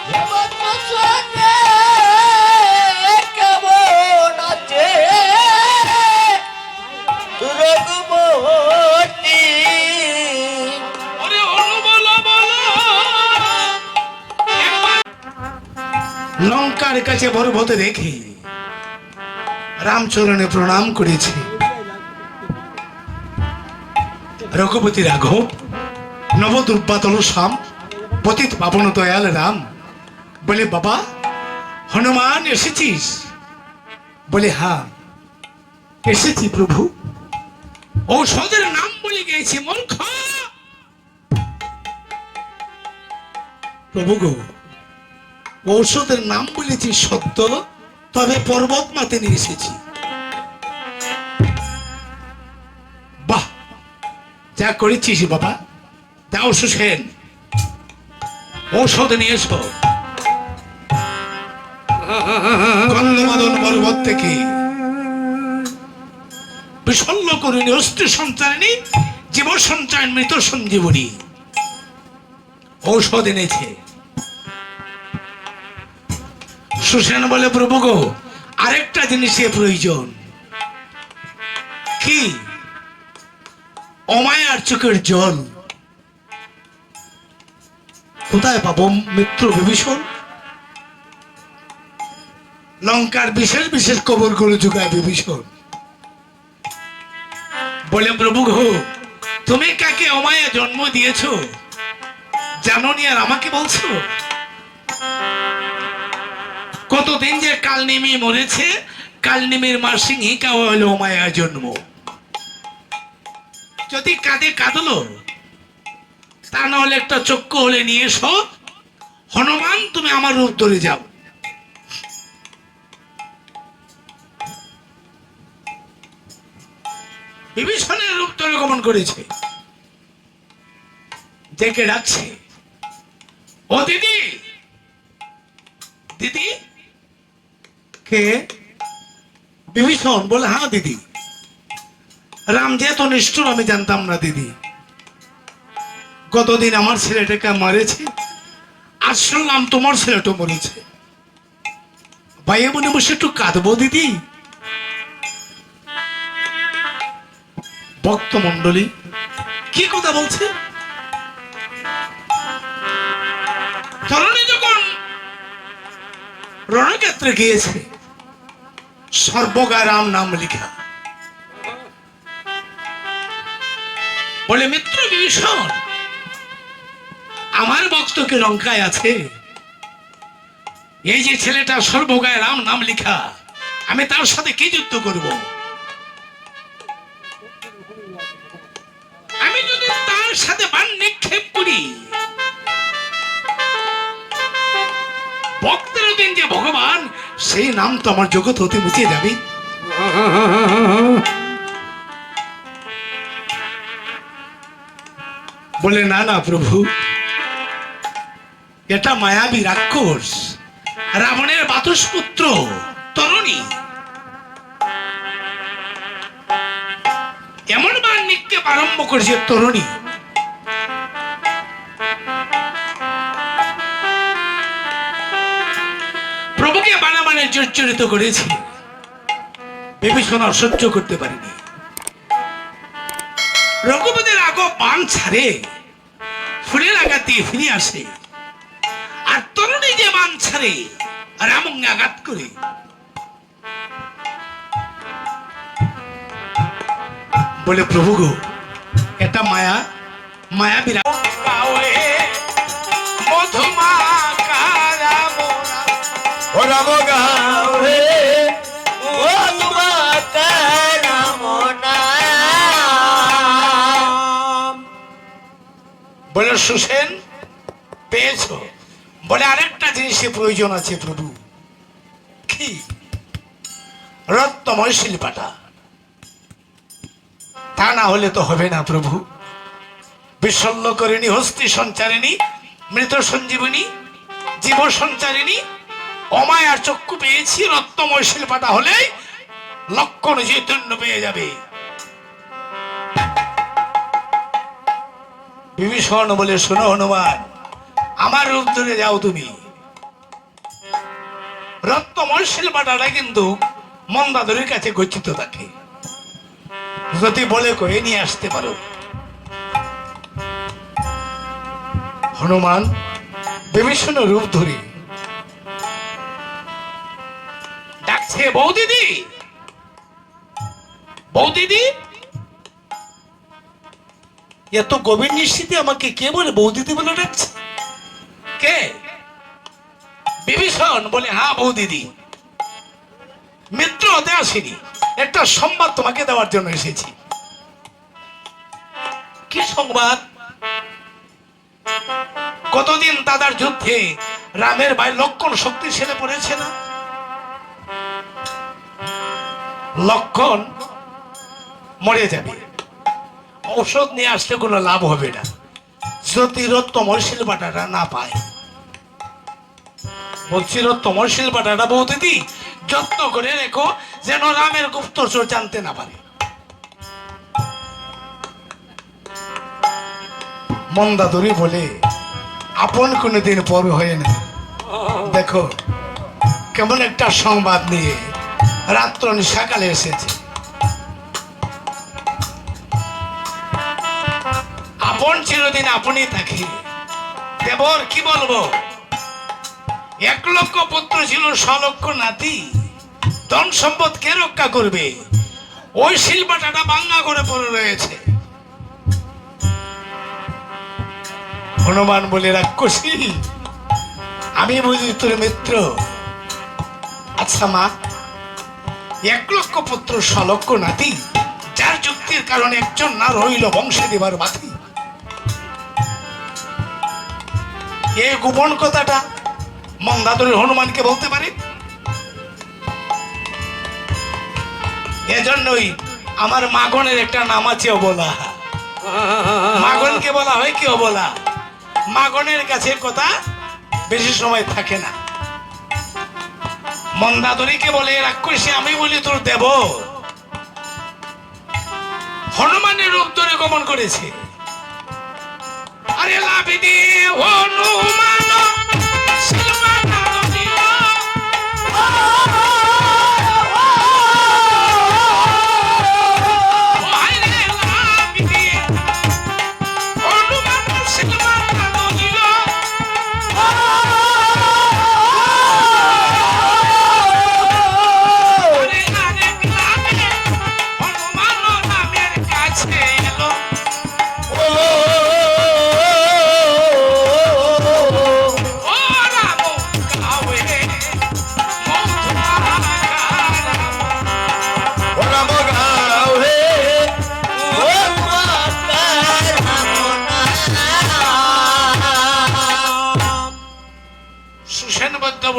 কেমন আছে রে? কেমন আছে রঘুপতি? ওরে অনু বলো বলো, একবার। লঙ্কার কাছে পর্বতে রেখে রামচরণে প্রণাম করেছে রঘুপতি রাঘব, নবদুর্বাতল শ্যাম, পতিত পাবন দয়াল রাম। বলে বাবা হনুমান এসেছিস? বলে হ্যাঁ এসেছি প্রভু। ঔষধের নাম বলে গেছি মূর্খ। প্রভু গো, ঔষধের নাম বলেছি সত্য, তবে পর্বত মাতে নিয়ে এসেছি। বাহ, যা করেছিস বাবা। যাও সুসেন, ঔষধ নিয়ে এসো। গন্ধমাদন পর্বত থেকে বিশল্য করুণী অস্ত্র সঞ্চারিণী জীব সঞ্চারণ মৃত সঞ্জীবনী ঔষধ এনেছে। সুসেন বলে প্রভু গো, আরেকটা জিনিসের প্রয়োজন। কি? অমায়ার চোখের জল কোথায় পাবো মিত্র বিভীষণ? লঙ্কার বিশেষ বিশেষ কবর গুলো যোগায় বিভীষণ। বলে প্রভু গো, তুমি কাকে অমায়া জন্ম দিয়েছ জানো নি আর আমাকে বলছো? কতদিন যে কাল নেমে মরেছে, কাল নেমের মার সিংহে কাওয়া হলো অমায়া জন্ম। যদি কাঁদে কাঁদলো, তা না হলে একটা চক্ষু হলে নিয়ে এসো। হনুমান তুমি আমার রূপ ধরে যাও। বিভীষণের রূপ ধরে গমন করেছে। ডেকে ডাকছে, ও দিদি দিদি। কে? বিভীষণ বলে, হ্যাঁ দিদি, রাম যে এত নিষ্ঠুর আমি জানতাম না দিদি। গতদিন আমার ছেলেটাকে মারেছে, আজ শুনলাম তোমার ছেলেটা মরেছে। ভাইয়া মনে বসে একটু কাঁদবো দিদি। ভক্ত মন্ডলী কি কথা বলছে? ধরনী যখন রণক্ষেত্রে গিয়েছে, সর্বগায় রাম নাম লিখা, বলে মিত্র বিভীষণ, আমার ভক্তকে লঙ্কায় আছে, এই যে ছেলেটা সর্বগায় রাম নাম লিখা, আমি তার সাথে কি যুদ্ধ করব? আমি যদি তার সাথে বাণ নিক্ষেপ করি, ভক্তের দিন যে ভগবান, সেই নাম তো আমার জগৎ হতে মুছে যাবে। বলে না না প্রভু, এটা মায়াবী রাক্ষস, রাবণের বাতুসপুত্র তরুণী, এমন বাণ নিক্ষেপ আরম্ভ করেছে তরুণী, প্রভুকে বানাবানে জর্জরিত করেছে। বিভীষণ সহ্য করতে পারেনি, রঘুপতির আগো বাণ ছাড়ে, ফুলের আঘাত দিয়ে ফিরে আসে, আর তরুণী যে বাণ ছাড়ে রামঙ্গে আঘাত করে। বলে প্রভু গো, এটা মায়া, মায়া বিরাট ও রাম গাওহে মধুমাকা রাম নাম। বলে সুসেন পেয়েছো? বলে আরেকটা জিনিসের প্রয়োজন আছে প্রভু। কি? রত্নময় শিল্পাটা, তা না হলে তো হবে না প্রভু। বিশল্য করিনি, হস্তি সঞ্চারিণী, মৃত সঞ্জীবনী, জীব সঞ্চারিণী, অমায়ার চক্ষু পেয়েছি, রত্নময় শিল্পাটা হলে লক্ষণ চৈতন্য পেয়ে যাবে। বিভীষণ বলে, শোনো হনুমান, আমার রূপ ধরে যাও তুমি। রত্নময় শিল্পাটা কিন্তু মন্দাদরের কাছে গচ্ছিত থাকে, যদি বলে কয়ে নিয়ে আসতে পারো। হনুমান বিভীষণ রূপ ধরে ডাকছে, বৌদিদি, বৌদিদি। এত গভীর নিশ্চিতে আমাকে কে বলে বৌদিদি বলে ডাকছে? কে? বিভীষণ বলে, হ্যাঁ বৌদিদি, মিত্র হতে আসেনি, একটা সংবাদ তোমাকে দেওয়ার জন্য এসেছি। কি সংবাদ? কতদিন দাদার যুদ্ধে রামের ভাই লক্ষণ শক্তিশালী পড়েছে না? লক্ষণ মরে যাবে, ঔষধ নিয়ে আসলে কোনো লাভ হবে না যদি রত্নময় শিল্পাটাটা না পায়। বলছি রত্নময় শিল্পাটাটা বৌদিদি যত্ন করে রেখো, যেন রামের গুপ্তচর জানতে না পারে। মন্দাদরি বলে, আপন কোনদিন পর হয়ে না, দেখো কেমন একটা সংবাদ নিয়ে রাত্র সকালে এসেছে। আপন চিরদিন আপনি থাকি, দেবর কি বলবো, 1 লক্ষ পুত্র ছিল, 100 লক্ষ নাতি, ধন সম্পদ কে রক্ষা করবে? ওই শিল্পাটাটা বাঙ্গা করে পড়ে রয়েছে। হনুমান বলে, রাক্ষসী, আমি বুঝি তোর মিত্র। আচ্ছা মা, 1 লক্ষ পুত্র 100 লক্ষ নাতি, যার যুক্তির কারণে একজন না রইল বংশে দেবার বাতি, এই গোপন কথাটা মন্দাদরি হনুমানকে বলতে পারে? এজন্যই আমার মাগনের একটা নাম আছে অবলা। মাগনকে বলা হয় কি অবলা। মাগনের কাছে কথা বেশি সময় থাকে না। মন্দাদরীকে বলে রাক্ষসী আমি বলি তোর দেব হনুমানের রূপ ধরে গমন করেছে। আরে লাভি দিয়ে হনুমান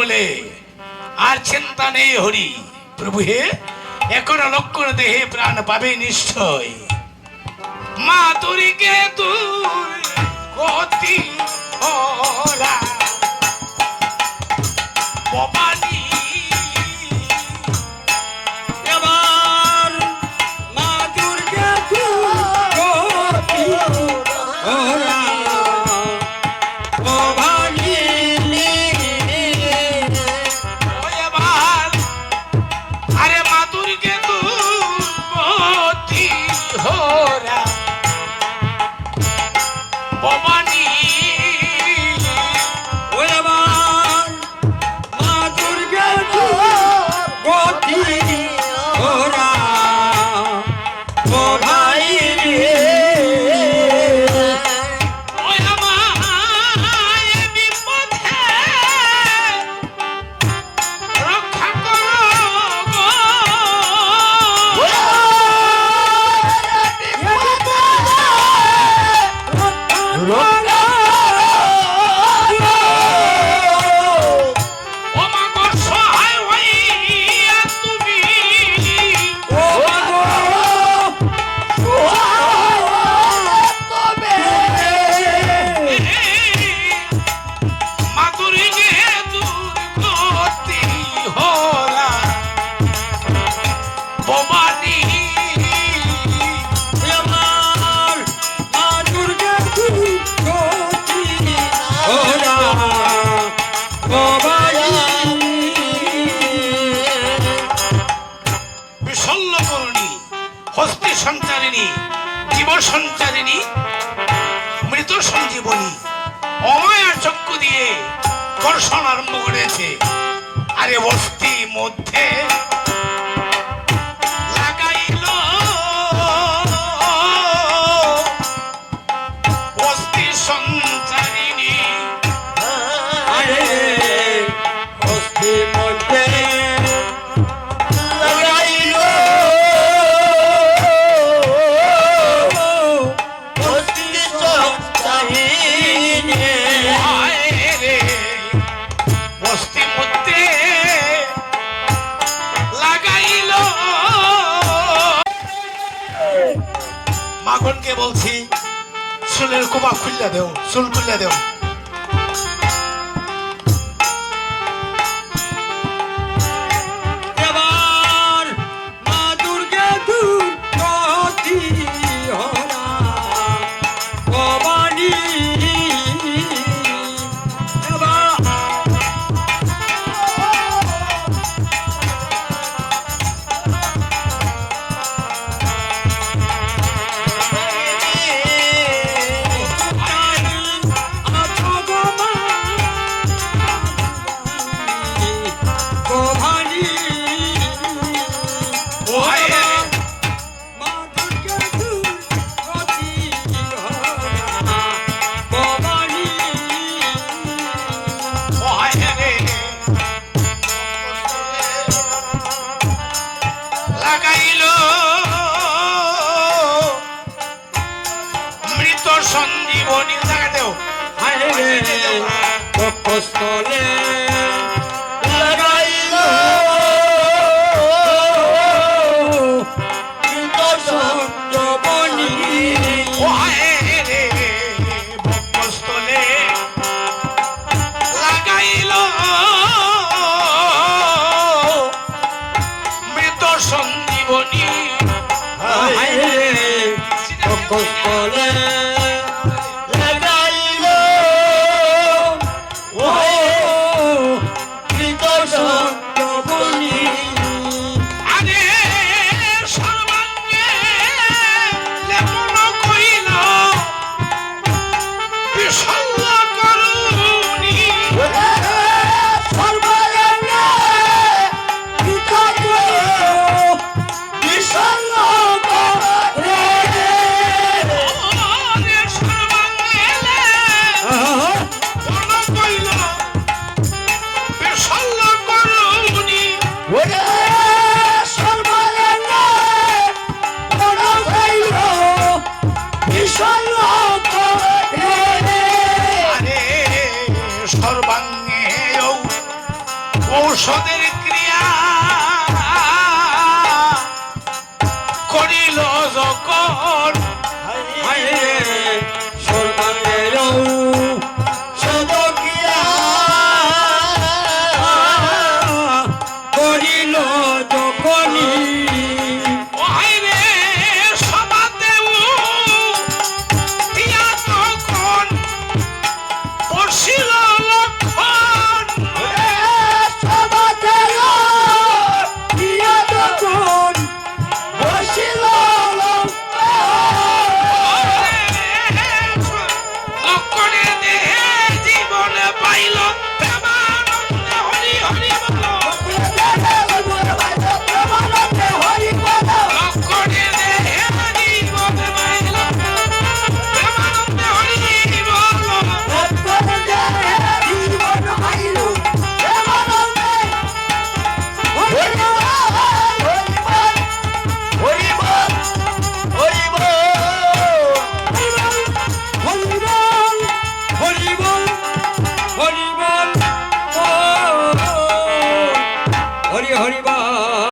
বলে আর চিন্তা নেই হরি প্রভু হে এখন লক্ষণ দেহে প্রাণ পাবে নিশ্চয় মাতুরিকে তুই গতি ওরা ভবানী এবার মা দুর্গা গতি ওরা ভবানী ও এবার আরে মাতুরিকে তুই গতি ওরা ভবানী এবার মা দুর্গা গতি ওরা ভবানী ওই আমায় বিপদে রক্ষা করো গো। ও মা গো সহায় হইয়া তুমি মাধুরী গে দুর্গতি হরা ভবানী আমার মা দুর্গা গতি ওরা ভবানী বিশল্য করুণী হস্তি সঞ্চারিণী জীব সঞ্চারিণী মৃত সঞ্জীবনী অমায়ার চক্ষু দিয়ে দর্শন আরম্ভ করেছে। আরে বস্তি মধ্যে লাগাইল বস্তি সঞ্চারিণী আরে হস্তি মধ্যে লাগাইল হস্তি সঞ্চারিণী আয় রে বস্তি মধ্যে লাগাইল মাগনকে বলছি চুলের কোপা খুললা দেও চুল খুললা দেও এবার মা দুর্গা গতি ওরা ভবানী এবার ভবানী ও হায় রে মা দুর্গা গতি ওরা ভবানী ও হায় রে লাগাইল মৃত সঞ্জীবনী লাগা দেও হায় রে বক্ষস্থলে লাগাইল সঞ্জীবনী ও হায় রে বক্ষস্থলে লাগাইল সঞ্জীবনী কষ্টলে লাগাইল ও কৃত সত্যবনী আরে সর্বাঙ্গে লেপন কইল বিশল্য করুণী সর্বাঙ্গে কৃত বিশাল করে আরে সর্বাঙ্গে লেপন কইল বিশল্য করুণী ওরে সর্বাঙ্গে বড় হইল বিশাল করে আরে সর্বাঙ্গে ঔষধের ক্রিয়া করিল যখন সর্বাঙ্গের সদকিয়া করিল যখনই ওহাইরে সবাতেও দিয়া তখন বসিল লক্ষণ সবাতের দিয়া তখন বসিল লক্ষণে দেহে জীবন পাইল প্রেমানন্দে হরি হরি বল লক্ষণে দেহে জীবন পাইল প্রেমানন্দে হরি বল হরি হরি